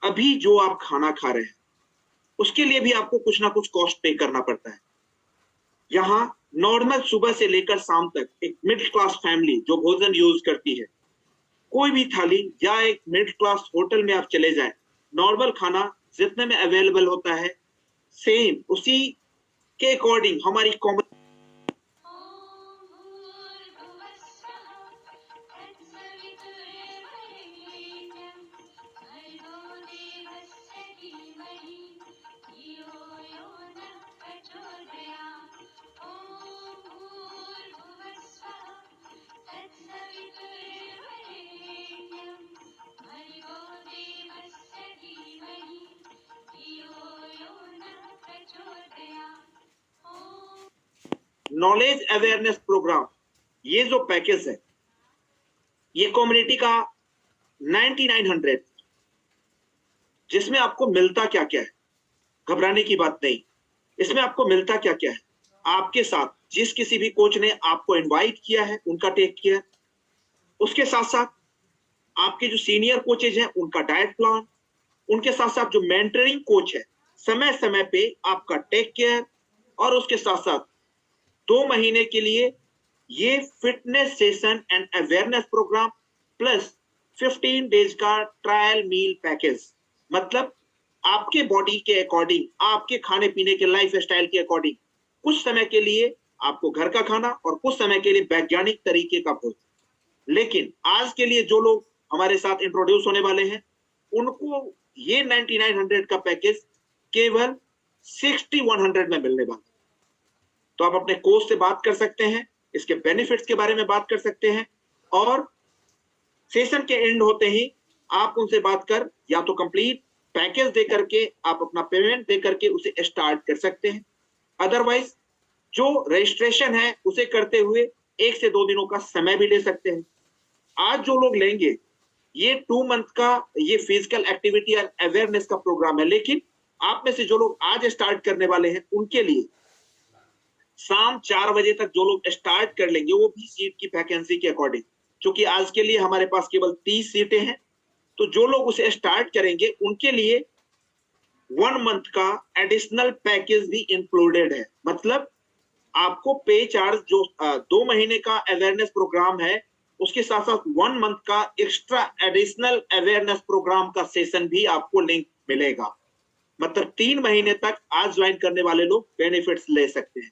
अभी जो आप खाना खा रहे हैं उसके लिए भी आपको कुछ ना कुछ कॉस्ट पे करना पड़ता है। यहाँ नॉर्मल सुबह से लेकर शाम तक एक मिडिल क्लास फैमिली जो भोजन यूज करती है, कोई भी थाली या एक मिडिल क्लास होटल में आप चले जाएं, नॉर्मल खाना जितने में अवेलेबल होता है, सेम उसी के अकॉर्डिंग हमारी कॉमन नॉलेज अवेयरनेस प्रोग्राम, ये जो पैकेज है, ये कम्युनिटी का 9900, जिसमें आपको मिलता क्या क्या है, घबराने की बात नहीं। इसमें आपको मिलता क्या क्या है, आपके साथ जिस किसी भी कोच ने आपको इनवाइट किया है उनका टेक केयर, उसके साथ साथ आपके जो सीनियर कोचेज हैं उनका डाइट प्लान, उनके साथ साथ जो मेंटरिंग कोच है समय समय पे आपका टेक केयर, और उसके साथ साथ 2 महीने के लिए ये fitness session and awareness program plus 15 days का ट्रायल मील पैकेज। मतलब आपके बॉडी के अकॉर्डिंग, आपके खाने पीने के लाइफ स्टाइल के अकॉर्डिंग कुछ समय के लिए आपको घर का खाना और कुछ समय के लिए वैज्ञानिक तरीके का भोजन। लेकिन आज के लिए जो लोग हमारे साथ इंट्रोड्यूस होने वाले हैं, उनको ये 9900 का पैकेज केवल 6100 में मिलने वाला है। तो आप अपने कोच से बात कर सकते हैं, इसके बेनिफिट्स के बारे में बात कर सकते हैं, और सेशन के एंड होते ही आप उनसे बात कर या तो कंप्लीट पैकेज दे करके आप अपना पेमेंट दे करके उसे स्टार्ट कर सकते हैं। अदरवाइज जो रजिस्ट्रेशन है उसे करते हुए 1 से 2 दिनों का समय भी ले सकते हैं। आज जो लोग लेंगे, ये 2 मंथ का ये फिजिकल एक्टिविटी और अवेयरनेस का प्रोग्राम है, लेकिन आप में से जो लोग आज स्टार्ट करने वाले हैं उनके लिए शाम 4 बजे तक जो लोग स्टार्ट कर लेंगे, वो भी सीट की वैकेंसी के अकॉर्डिंग, क्योंकि आज के लिए हमारे पास केवल 30 सीटें हैं, तो जो लोग उसे स्टार्ट करेंगे उनके लिए 1 मंथ का एडिशनल पैकेज भी इंक्लूडेड है। मतलब आपको पे चार्ज जो 2 महीने का अवेयरनेस प्रोग्राम है, उसके साथ साथ 1 मंथ का एक्स्ट्रा एडिशनल अवेयरनेस प्रोग्राम का सेशन भी आपको लिंक मिलेगा। मतलब 3 महीने तक आज ज्वाइन करने वाले लोग बेनिफिट्स ले सकते हैं।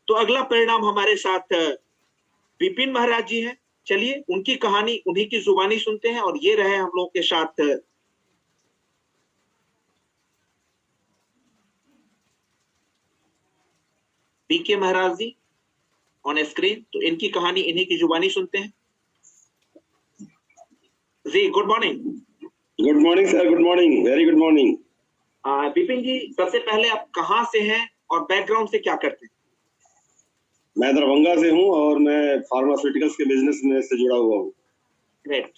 तो अगला परिणाम हमारे साथ विपिन महाराज जी हैं। चलिए उनकी कहानी उन्हीं की जुबानी सुनते हैं, और ये रहे हम लोग के साथ पीके महाराज जी ऑन स्क्रीन। तो इनकी कहानी इन्हीं की जुबानी सुनते हैं। जी good morning. Good morning sir, good morning, very good morning. Vipin ji, सबसे पहले आप कहाँ से हैं और बैकग्राउंड से क्या करते हैं? मैं दरभंगा से हूँ और मैं फार्मास्यूटिकल्स के बिजनेस में से जुड़ा हुआ हूँ। ग्रेट।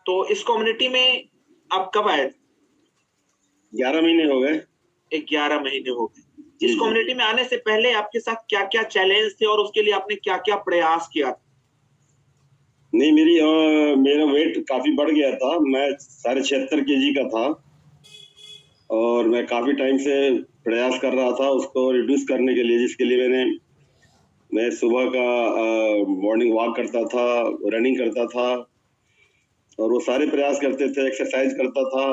तो इस कम्युनिटी में आप कब आए थे? 11 महीने हो गए। 11 महीने हो गए। जी, इस जी। कम्युनिटी में आने से पहले आपके साथ क्या क्या चैलेंज थे और उसके लिए आपने क्या क्या प्रयास किया था? नहीं, मेरा वेट काफी बढ़ गया था। मैं 76.5 kg का था और मैं काफी टाइम से प्रयास कर रहा था उसको रिड्यूस करने के लिए, जिसके लिए मैं सुबह का मॉर्निंग वॉक करता था, रनिंग करता था और वो सारे प्रयास करते थे, एक्सरसाइज करता था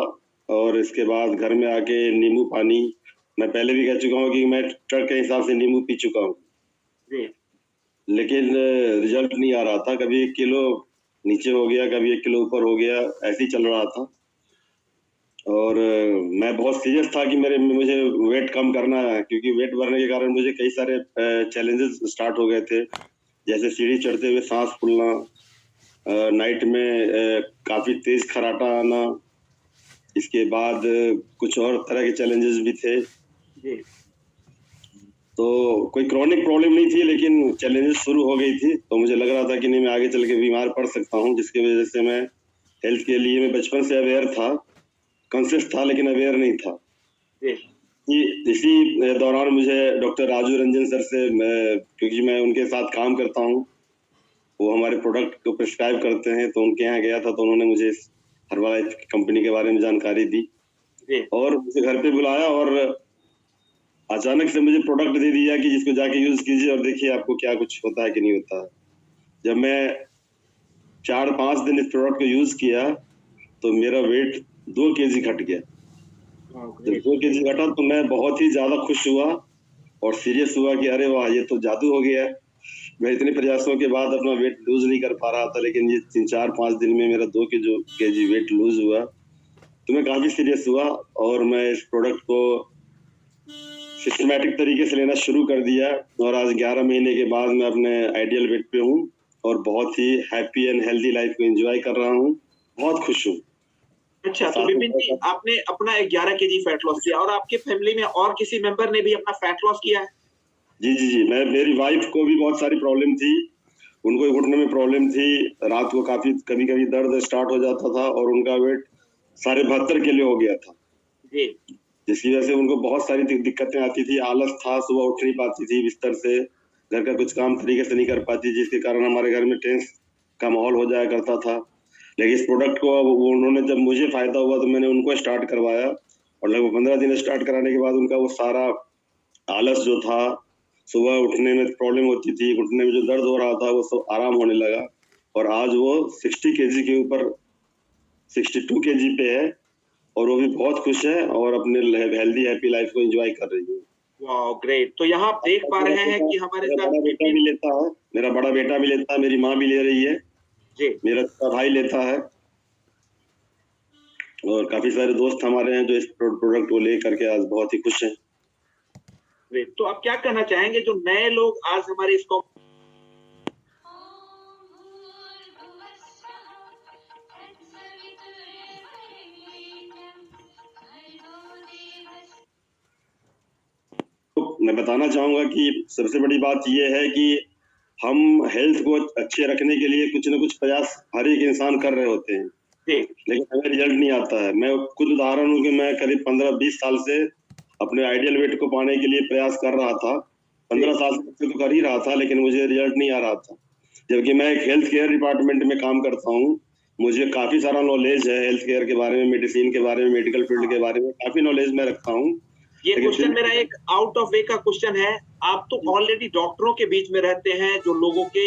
और इसके बाद घर में आके नींबू पानी, मैं पहले भी कह चुका हूँ कि मैं ट्रक के हिसाब से नींबू पी चुका हूँ, जी, लेकिन रिजल्ट नहीं आ रहा था। कभी 1 किलो नीचे हो गया, कभी 1 किलो ऊपर हो गया, ऐसे ही चल रहा था। और मैं बहुत सीरियस था कि मुझे वेट कम करना है, क्योंकि वेट बढ़ने के कारण मुझे कई सारे चैलेंजेस स्टार्ट हो गए थे, जैसे सीढ़ी चढ़ते हुए सांस फूलना, नाइट में काफी तेज खर्राटा आना, इसके बाद कुछ और तरह के चैलेंजेस भी थे। जी, तो कोई क्रॉनिक प्रॉब्लम नहीं थी, लेकिन चैलेंजेस शुरू हो गई थी, तो मुझे लग रहा था कि नहीं, मैं आगे चल के बीमार पड़ सकता हूँ, जिसकी वजह से मैं हेल्थ के लिए मैं बचपन से अवेयर था, कॉन्शियस था, लेकिन अवेयर नहीं था। जी, इसी दौरान मुझे डॉक्टर राजू रंजन सर से, क्योंकि मैं उनके साथ काम करता हूँ, वो हमारे प्रोडक्ट को प्रिस्क्राइब करते हैं, तो उनके यहाँ गया था, तो उन्होंने मुझे इस हर्बलाइफ कंपनी के बारे में जानकारी दी जी, और मुझे घर पे बुलाया और अचानक से मुझे प्रोडक्ट दे दिया कि जिसको जाके यूज कीजिए और देखिए आपको क्या कुछ होता है कि नहीं होता है। जब मैं 4-5 दिन इस प्रोडक्ट को यूज किया तो मेरा वेट 2 kg घट गया। जब 2 kg घटा तो मैं बहुत ही ज्यादा खुश हुआ और सीरियस हुआ कि अरे वाह, ये तो जादू हो गया। मैं इतने प्रयासों के बाद अपना वेट लूज नहीं कर पा रहा था, लेकिन ये 3-4-5 दिन में मेरा 2 kg वेट लूज हुआ, तो मैं काफी सीरियस हुआ और मैं इस प्रोडक्ट को सिस्टमैटिक तरीके से लेना शुरू कर दिया और आज 11 महीने के बाद मैं अपने आइडियल वेट पे हूँ और बहुत ही हैप्पी एंड हेल्दी लाइफ को एंजॉय कर रहा हूँ, बहुत खुश हूँ। अच्छा, तो विपिन जी, आपने अपना 11 केजी फैट लॉस किया और आपके फैमिली में और किसी मेंबर ने भी अपना फैट लॉस किया है? जी। मेरी वाइफ को भी बहुत सारी प्रॉब्लम थी, उनको घुटने में प्रॉब्लम थी, रात को काफी कभी-कभी दर्द स्टार्ट हो जाता था और उनका वेट 72.5 किलो हो गया था, जी, जिसकी वजह से उनको बहुत सारी दिक्कतें आती थी, आलस था, सुबह उठ नहीं पाती थी बिस्तर से, घर का कुछ काम तरीके से नहीं कर पाती, जिसके कारण हमारे घर में टेंस का माहौल हो जाया करता था। लेकिन इस प्रोडक्ट को अब उन्होंने, जब मुझे फायदा हुआ तो मैंने उनको स्टार्ट करवाया और लगभग 15 दिन स्टार्ट कराने के बाद उनका वो सारा आलस जो था, सुबह उठने में प्रॉब्लम होती थी, घुटने में जो दर्द हो रहा था, वो सब आराम होने लगा और आज वो 60 kg के ऊपर 62 kg पे है और वो भी बहुत खुश है और अपने हेल्दी हैप्पी लाइफ को एंजॉय कर रही है। Wow, great. तो यहाँ आप देख पा रहे हैं कि हमारे मेरा साथ बड़ा बेटा भी लेता है, मेरा बड़ा बेटा भी लेता है, मेरी माँ भी ले रही है, जी, मेरा छोटा भाई लेता है और काफी सारे दोस्त हमारे हैं जो इस प्रोडक्ट को ले करके आज बहुत ही खुश हैं। ग्रेट। तो आप क्या कहना चाहेंगे जो नए लोग आज हमारे इस तो मैं बताना चाहूंगा कि सबसे बड़ी बात ये है कि हम हेल्थ को अच्छे रखने के लिए कुछ न कुछ प्रयास हर एक इंसान कर रहे होते हैं, जी, लेकिन हमें रिजल्ट नहीं आता है। मैं खुद उदाहरण हूँ कि मैं करीब 15-20 साल से अपने आइडियल वेट को पाने के लिए प्रयास कर रहा था। 15 साल से तो कर ही रहा था, लेकिन मुझे रिजल्ट नहीं आ रहा था। जबकि मैं एक हेल्थ केयर डिपार्टमेंट में काम करता हूँ, मुझे काफी सारा नॉलेज है हेल्थ केयर के बारे में, मेडिसिन के बारे में, मेडिकल फील्ड के बारे में काफी नॉलेज मैं रखता हूँ। ये लेकिन क्वेश्चन मेरा एक आउट ऑफ वे का क्वेश्चन है। आप तो ऑलरेडी डॉक्टरों के बीच में रहते हैं जो लोगों के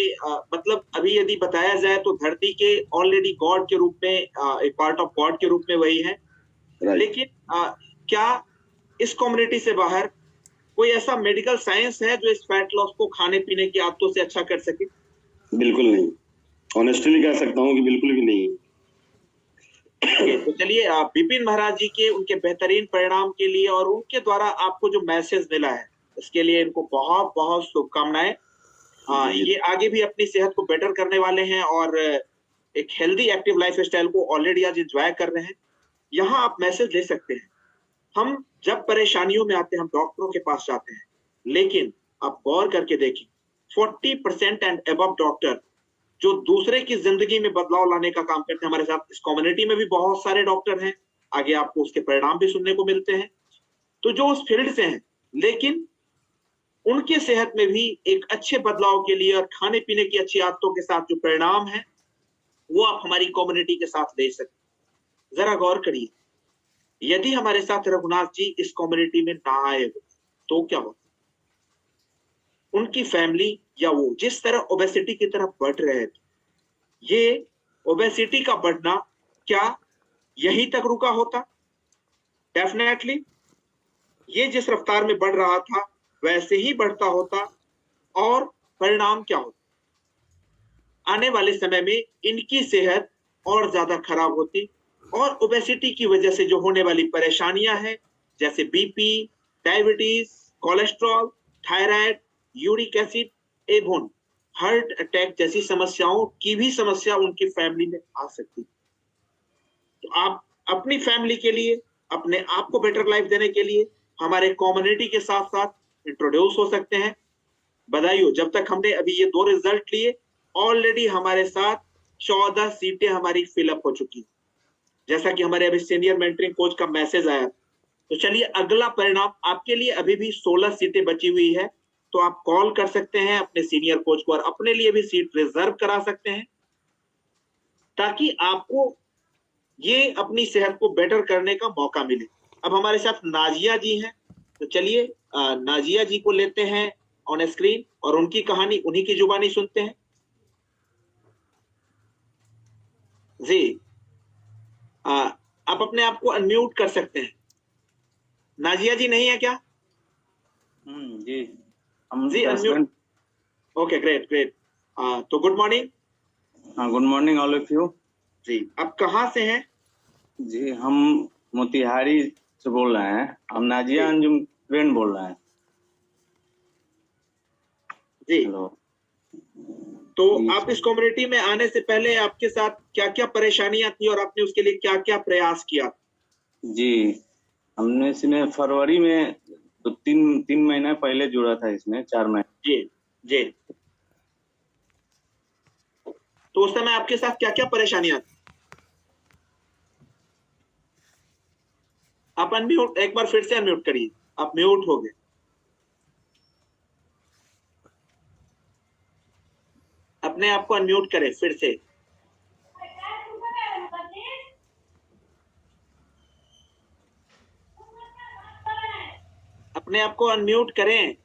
मतलब अभी यदि बताया जाए तो धरती के ऑलरेडी गॉड के रूप में एक पार्ट ऑफ गॉड के रूप में वही है। राइट, लेकिन क्या इस कम्युनिटी से बाहर कोई ऐसा मेडिकल साइंस है जो इस फैट लॉस को खाने पीने की आदतों से अच्छा कर सके? बिल्कुल नहीं, ऑनेस्टली कह सकता हूँ कि बिल्कुल भी नहीं। तो चलिए, विपिन महाराज जी के उनके बेहतरीन परिणाम के लिए और उनके द्वारा आपको जो मैसेज मिला है इसके लिए इनको बहुत बहुत शुभकामनाएं। ये आगे भी अपनी सेहत को बेटर करने वाले हैं और एक हेल्दी एक्टिव लाइफ स्टाइल को ऑलरेडी आज एंजॉय कर रहे हैं। यहाँ आप मैसेज ले सकते हैं। हम जब परेशानियों में आते हैं हम डॉक्टरों के पास जाते हैं, लेकिन आप गौर करके देखें 40% एंड अबव डॉक्टर जो दूसरे की जिंदगी में बदलाव लाने का काम करते हैं, हमारे साथ इस कम्युनिटी में भी बहुत सारे डॉक्टर हैं, आगे आपको उसके परिणाम भी सुनने को मिलते हैं, तो जो उस फील्ड से हैं लेकिन उनके सेहत में भी एक अच्छे बदलाव के लिए और खाने पीने की अच्छी आदतों के साथ जो परिणाम है वो आप हमारी कम्युनिटी के साथ ले सकते। जरा गौर करिए, यदि हमारे साथ रघुनाथ जी इस कम्युनिटी में ना आए हो तो क्या हो, उनकी फैमिली या वो जिस तरह ओबेसिटी की तरफ बढ़ रहे थे, ये ओबेसिटी का बढ़ना क्या यहीं तक रुका होता? डेफिनेटली ये जिस रफ्तार में बढ़ रहा था वैसे ही बढ़ता होता, और परिणाम क्या होता? आने वाले समय में इनकी सेहत और ज्यादा खराब होती, और ओबेसिटी की वजह से जो होने वाली परेशानियां हैं जैसे BP, diabetes, cholesterol, thyroid, uric acid एवं हार्ट अटैक जैसी समस्याओं की भी समस्या उनकी फैमिली में आ सकती। तो आप अपनी फैमिली के लिए, अपने आप को बेटर लाइफ देने के लिए हमारे कम्युनिटी के साथ साथ इंट्रोड्यूस हो सकते हैं। बधाई हो, जब तक हमने अभी ये 2 रिजल्ट लिए ऑलरेडी हमारे साथ 14 सीटें हमारी फिलअप हो चुकी, जैसा कि हमारे अभी सीनियर मेंटरिंग कोच का मैसेज आया। तो चलिए अगला परिणाम आपके लिए अभी भी 16 सीटें बची हुई है, तो आप कॉल कर सकते हैं अपने सीनियर कोच को और अपने लिए भी सीट रिजर्व करा सकते हैं ताकि आपको ये अपनी सेहत को बेटर करने का मौका मिले। अब हमारे साथ नाजिया जी हैं, तो चलिए नाजिया जी को लेते हैं ऑन स्क्रीन और उनकी कहानी उन्हीं की जुबानी सुनते हैं। जी आप अपने आप को अनम्यूट कर सकते हैं। नाजिया जी नहीं है क्या? जी हम जी अनम्यूट। Okay great great. तो good morning. Good morning all of you. जी आप कहाँ से हैं? जी हम मोतिहारी से बोल रहे हैं, हम नाजिया जी। अंजुम फ्रेंड बोल रहे हैं। जी हेलो। तो जी आप इस कम्युनिटी में आने से पहले आपके साथ क्या क्या परेशानियां थी और आपने उसके लिए क्या क्या प्रयास किया? जी हमने इसमें फरवरी में तो तीन महीना पहले जुड़ा था, इसमें 4 महीने। जी जी। तो उस समय आपके साथ क्या क्या परेशानियां थी? आप अनम्यूट, एक बार फिर से अनम्यूट करिए, आप म्यूट हो गए। अपने आप को अनम्यूट करें फिर से। अपने आप को अनम्यूट करें,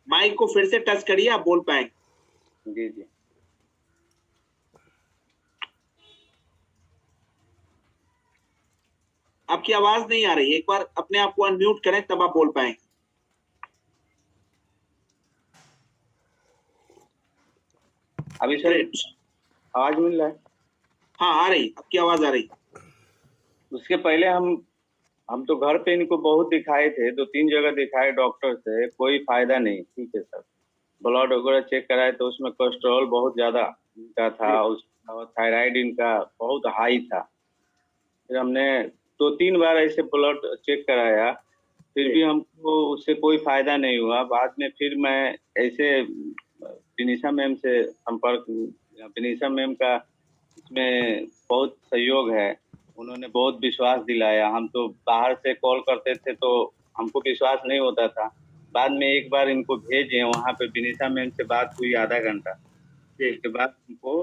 माइक को फिर से टच करिए, आप बोल पाएंगे। जी जी आपकी आवाज नहीं आ रही, एक बार अपने आप को अनम्यूट करें तब आप बोल पाएंगे। अभी सर ग्रेट, आवाज मिल रहा है? हाँ आ रही, आपकी आवाज आ रही। उसके पहले हम तो घर पे इनको बहुत दिखाए थे, 2-3 जगह दिखाए डॉक्टर से, कोई फायदा नहीं। ठीक है सर, ब्लड वगैरह चेक कराए तो उसमें कोलेस्ट्रॉल बहुत ज्यादा इनका था, उस थायराइड इनका बहुत हाई था। फिर हमने 2-3 बार ऐसे ब्लड चेक कराया, फिर भी हमको उससे कोई फायदा नहीं हुआ। बाद में फिर मैं ऐसे विनीशा मैम से संपर्क, विनीशा मैम का इसमें बहुत सहयोग है, उन्होंने बहुत विश्वास दिलाया। हम तो बाहर से कॉल करते थे तो हमको विश्वास नहीं होता था। बाद में एक बार इनको भेजे, वहाँ पे विनीशा मैम से बात हुई आधा घंटा, उसके बाद हमको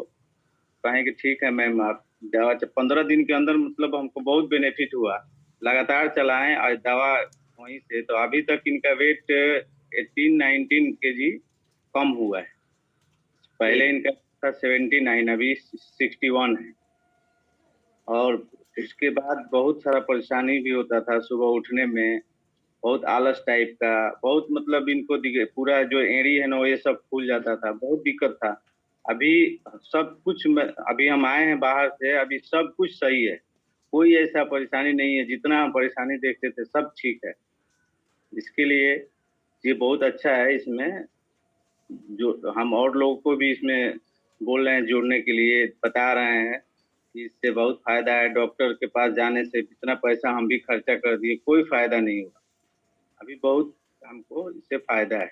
कहें कि ठीक है मैम आप दवा 15 दिन के अंदर, मतलब हमको बहुत बेनिफिट हुआ। लगातार चलाएं और दवा वहीं से, तो अभी तक इनका वेट 18-19 kg कम हुआ है। पहले इनका था 79, अभी 61 है। और उसके बाद बहुत सारा परेशानी भी होता था, सुबह उठने में बहुत आलस टाइप का, बहुत मतलब इनको पूरा जो एड़ी है ना ये सब फूल जाता था, बहुत दिक्कत था। अभी सब कुछ अभी हम आए हैं बाहर से, अभी सब कुछ सही है, कोई ऐसा परेशानी नहीं है। जितना हम परेशानी देखते थे सब ठीक है। इसके लिए ये बहुत अच्छा है। इसमें जो हम और लोगों को भी इसमें बोल रहे हैं जुड़ने के लिए, बता रहे हैं कि इससे बहुत फायदा है। डॉक्टर के पास जाने से इतना पैसा हम भी खर्चा कर दिए, कोई फायदा नहीं हुआ। अभी बहुत हमको इससे फायदा है।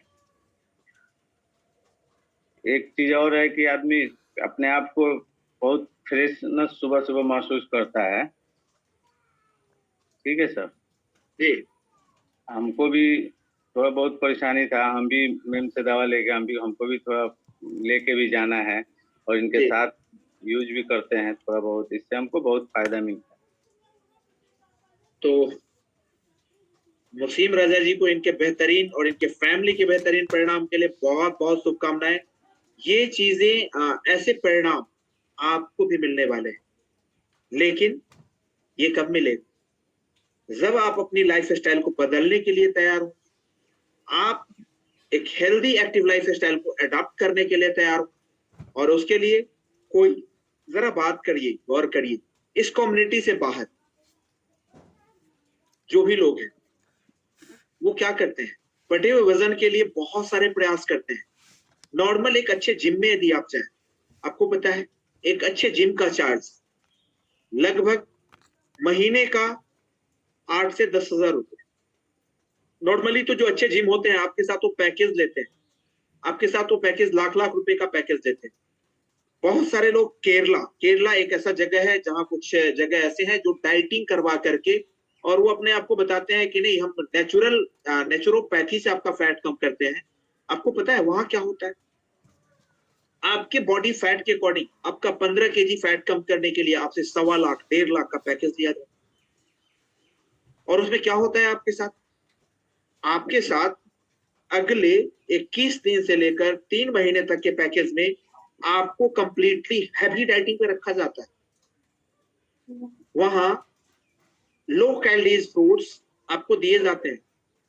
एक चीज और है कि आदमी अपने आप को बहुत फ्रेशनेस सुबह सुबह महसूस करता है। ठीक है सर। जी हमको भी थोड़ा बहुत परेशानी था, हम भी मेम से दवा लेके हमको भी थोड़ा लेके भी जाना है और इनके जी। साथ यूज भी करते हैं थोड़ा बहुत, इससे हमको बहुत फायदा मिलता है। तो वसीम रजा जी को इनके बेहतरीन और इनके फैमिली के बेहतरीन परिणाम के लिए बहुत बहुत शुभकामनाएं। ये चीजें ऐसे परिणाम आपको भी मिलने वाले हैं, लेकिन ये कब मिलेगा? जब आप अपनी लाइफ स्टाइल को बदलने के लिए तैयार हो, आप एक हेल्दी एक्टिव लाइफ स्टाइल को अडॉप्ट करने के लिए तैयार हो, और उसके लिए कोई जरा बात करिए, गौर करिए, इस कम्युनिटी से बाहर जो भी लोग हैं वो क्या करते हैं? बढ़े हुए वजन के लिए बहुत सारे प्रयास करते हैं। नॉर्मल एक अच्छे जिम में यदि आप चाहें, आपको पता है एक अच्छे जिम का चार्ज लगभग महीने का 8 से 10,000 रुपए। नॉर्मली तो जो अच्छे जिम होते हैं आपके साथ वो पैकेज लेते हैं, आपके साथ वो पैकेज लाख लाख रुपए का पैकेज देते हैं। बहुत सारे लोग केरला एक ऐसा जगह है जहां कुछ जगह ऐसे हैं जो डाइटिंग करवा करके और वो अपने आप को बताते हैं कि नहीं हम नेचुरोपैथी से आपका फैट कम करते हैं। आपको पता है वहां क्या होता है? आपके बॉडी फैट के अकॉर्डिंग आपका 15 केजी फैट कम करने के लिए आपसे 1.25 लाख 1.5 लाख का पैकेज दिया जाए। और उसमें क्या होता है आपके साथ? आपके साथ अगले 21 दिन से लेकर 3 महीने तक के पैकेज में आपको कंप्लीटली हैवी डाइटिंग पे रखा जाता है। वहां लो कैलोरीज फूड्स आपको दिए जाते हैं।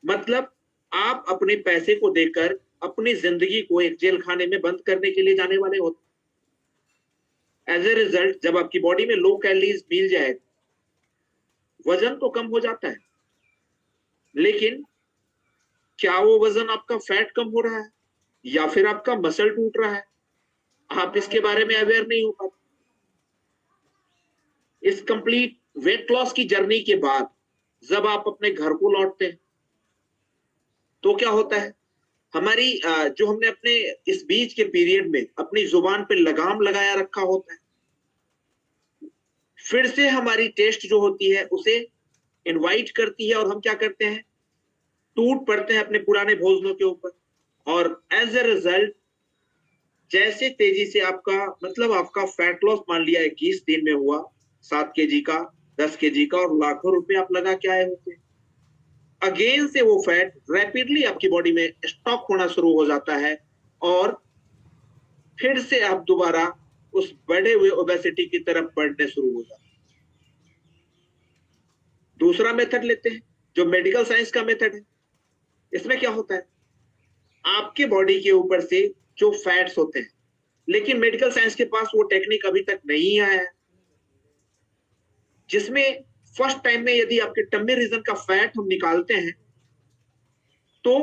मतलब आप अपने पैसे को देकर अपनी जिंदगी को एक जेल खाने में बंद करने के लिए जाने वाले होते। एज ए रिजल्ट जब आपकी बॉडी में लो कैलोरीज मिल जाए, वजन तो कम हो जाता है, लेकिन क्या वो वजन आपका फैट कम हो रहा है या फिर आपका मसल टूट रहा है, आप इसके बारे में अवेयर नहीं हो पाते। इस कंप्लीट वेट लॉस की जर्नी के बाद जब आप अपने घर को लौटते हैं तो क्या होता है? हमारी जो हमने अपने इस बीच के पीरियड में अपनी जुबान पे लगाम लगाया रखा होता है, फिर से हमारी टेस्ट जो होती है उसे इनवाइट करती है और हम क्या करते हैं? टूट पड़ते हैं अपने पुराने भोजनों के ऊपर। और एज ए रिजल्ट जैसे तेजी से आपका फैट लॉस मान लिया 21 दिन में हुआ 7 केजी का, 10 केजी का, और लाखों रुपए आप लगा के आए होते हैं, अगेन से वो फैट रैपिडली आपकी बॉडी में स्टॉक होना शुरू हो जाता है और फिर से आप दोबारा उस बढ़े हुए ओबेसिटी की तरफ बढ़ने शुरू हो जाते हैं। दूसरा मेथड लेते हैं जो मेडिकल साइंस का मेथड है। इसमें क्या होता है? आपके बॉडी के ऊपर से जो फैट्स होते हैं, लेकिन मेडिकल साइंस के पास वो टेक्निक अभी तक नहीं आया है, जिसमें फर्स्ट टाइम में यदि आपके टम्मी रीजन का फैट हम निकालते हैं तो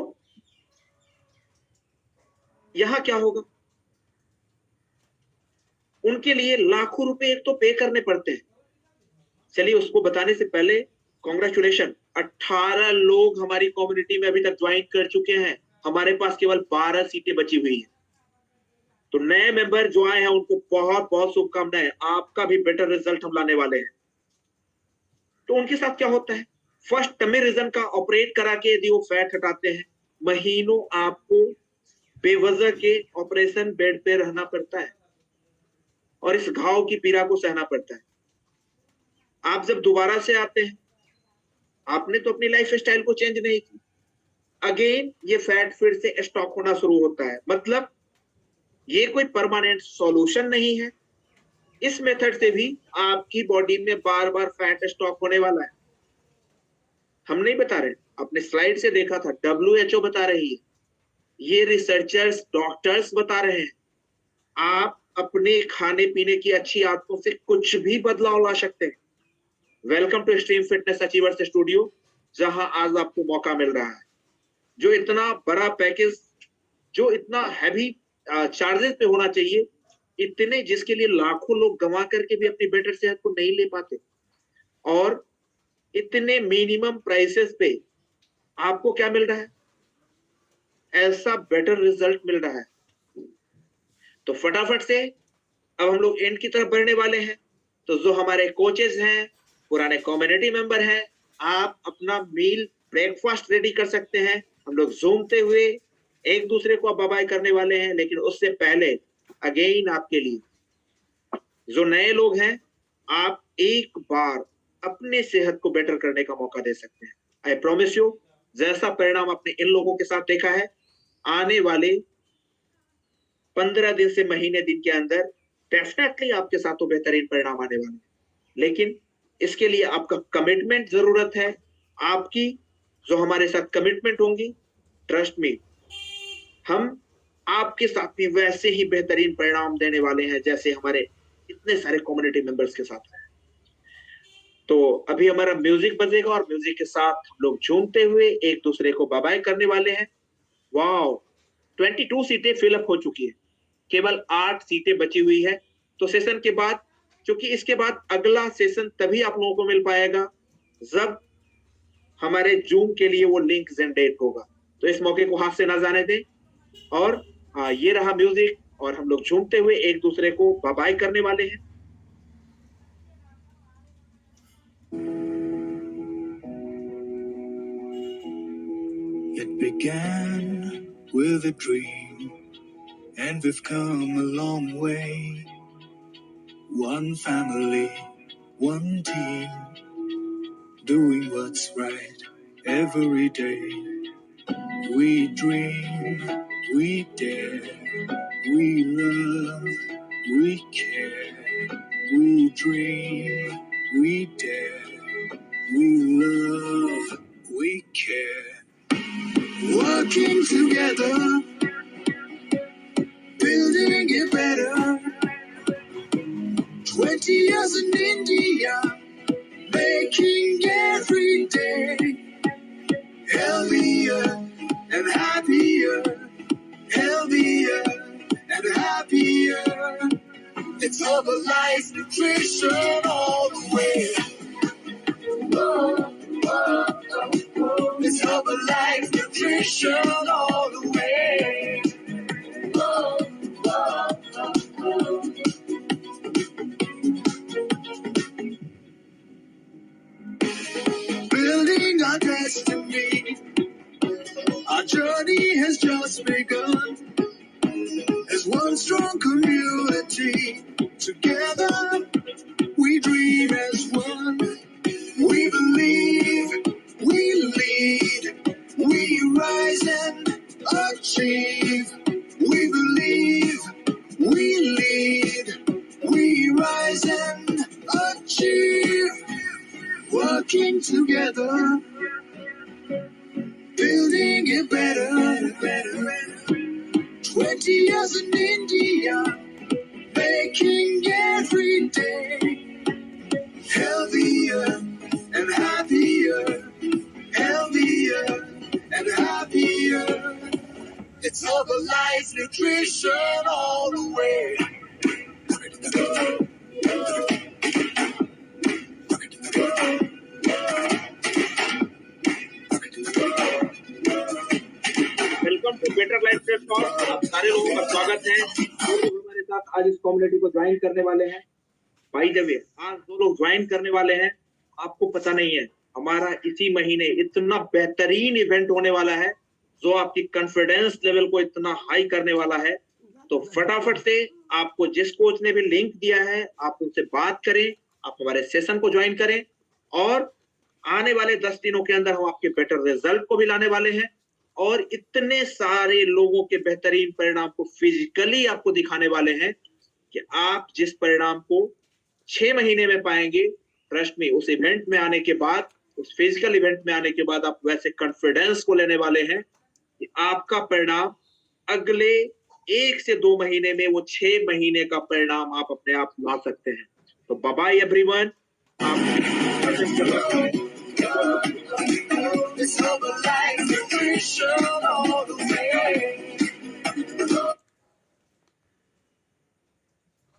यहां क्या होगा? उनके लिए लाखों रुपए एक तो पे करने पड़ते हैं। चलिए उसको बताने से पहले कॉन्ग्रेचुलेशन, 18 लोग हमारी कम्युनिटी में अभी तक ज्वाइन कर चुके हैं। हमारे पास केवल 12 सीटें बची हुई हैं। तो नए मेंबर जो आए हैं उनको बहुत बहुत शुभकामनाएं, आपका भी बेटर रिजल्ट हम लाने वाले हैं। तो उनके साथ क्या होता है? फर्स्ट टमी रीजन का ऑपरेट करा के यदि वो फैट हटाते हैं, महीनों आपको बेवजह के ऑपरेशन बेड पे रहना पड़ता है और इस घाव की पीड़ा को सहना पड़ता है। आप जब दोबारा से आते हैं, आपने तो अपनी लाइफ स्टाइल को चेंज नहीं की, अगेन ये फैट फिर से स्टॉक होना शुरू होता है। मतलब ये कोई परमानेंट सॉल्यूशन नहीं है। इस मेथड से भी आपकी बॉडी में बार बार फैट स्टॉक होने वाला है। हम नहीं बता रहे, आपने स्लाइड से देखा था, WHO बता रही है, ये रिसर्चर्स डॉक्टर्स बता रहे हैं। आप अपने खाने पीने की अच्छी आदतों से कुछ भी बदलाव ला सकते हैं। Welcome to extreme fitness achievers studio, जहां आज आपको मौका मिल रहा है। जो इतना बड़ा पैकेज, जो इतना हैवी चार्जेस पे होना चाहिए, इतने जिसके लिए लाखों लोग गंवा करके भी अपनी बेटर सेहत को नहीं ले पाते, और इतने मिनिमम प्राइसेस पे आपको क्या मिल रहा है? ऐसा बेटर रिजल्ट मिल रहा है। तो फटाफट से अब हम लोग एंड की तरफ बढ़ने वाले हैं। तो जो हमारे कोचेस हैं, पुराने कम्युनिटी मेंबर हैं, आप अपना मील ब्रेकफास्ट रेडी कर सकते हैं। हम लोग झूमते हुए एक दूसरे को बाय बाय करने वाले हैं, लेकिन उससे पहले अगेन आपके लिए जो नए लोग हैं, आप एक बार अपने सेहत को बेटर करने का मौका दे सकते हैं। आई प्रॉमिस यू, जैसा परिणाम आपने इन लोगों के साथ देखा है, आने वाले 15 दिन से महीने दिन के अंदर डेफिनेटली आपके साथ तो बेहतरीन परिणाम आने वाले हैं। लेकिन इसके लिए आपका कमिटमेंट जरूरत है। आपकी जो हमारे साथ कमिटमेंट होंगी, ट्रस्ट मी, हम आपके साथ भी वैसे ही बेहतरीन परिणाम देने वाले हैं जैसे हमारे इतने सारे कम्युनिटी मेंबर्स के साथ है। तो अभी हमारा म्यूजिक बजेगा और म्यूजिक के साथ हम लोग झूमते हुए एक दूसरे को बाय बाय करने वाले हैं। वाओ, 22 सीटें फिलअप हो चुकी है, केवल 8 सीटें बची हुई है। तो सेशन के बाद, क्योंकि इसके बाद अगला सेशन तभी आप लोगों को मिल पाएगा जब हमारे जूम के लिए वो लिंक जनरेट होगा। तो इस मौके को हाथ से ना जाने दें। और ये रहा म्यूजिक और हम लोग झूमते हुए एक दूसरे को बाय बाय करने वाले हैं। It began with a dream, and we've come a long way. One family, one team, doing what's right every day. We dream, we dare, we love, we care. We dream, we dare, we love, we care. Working together, building it better. 20 years in India, making every day healthier and happier, healthier and happier. It's Herbalife Nutrition all the way. It's Herbalife Nutrition all the way. Building our destiny, our journey has just begun. As one strong community, together we dream as one. We believe, we lead, we rise and achieve. We believe, we lead, we rise and achieve. Working together, building it better. 20 years in India, making every day healthier and happier, healthier and happier. It's Herbalife Nutrition all the way. Welcome to better life platform. आप सारे लोगों का स्वागत है जो लोग हमारे साथ आज इस कम्युनिटी को ज्वाइन करने वाले हैं। बाय द वे, आज जो लोग ज्वाइन करने वाले हैं, आपको पता नहीं है, हमारा इसी महीने इतना बेहतरीन इवेंट होने वाला है जो आपकी कॉन्फिडेंस लेवल को इतना हाई करने वाला है। तो फटाफट से आपको जिस कोच ने भी लिंक दिया है, आप उनसे बात करें, आप हमारे सेशन को ज्वाइन करें और आने वाले 10 दिनों के अंदर हम आपके बेटर रिजल्ट को भी लाने वाले हैं और इतने सारे लोगों के बेहतरीन परिणाम को फिजिकली आपको दिखाने वाले हैं कि आप जिस परिणाम को 6 महीने में पाएंगे, ट्रस्ट में, उस इवेंट में आने के बाद, उस फिजिकल इवेंट में आने के बाद आप वैसे कॉन्फिडेंस को लेने वाले हैं कि आपका परिणाम अगले 1 से 2 महीने में वो 6 महीने का परिणाम आप अपने आप ला सकते हैं। तो bye bye everyone. It's Herbalife Nutrition all the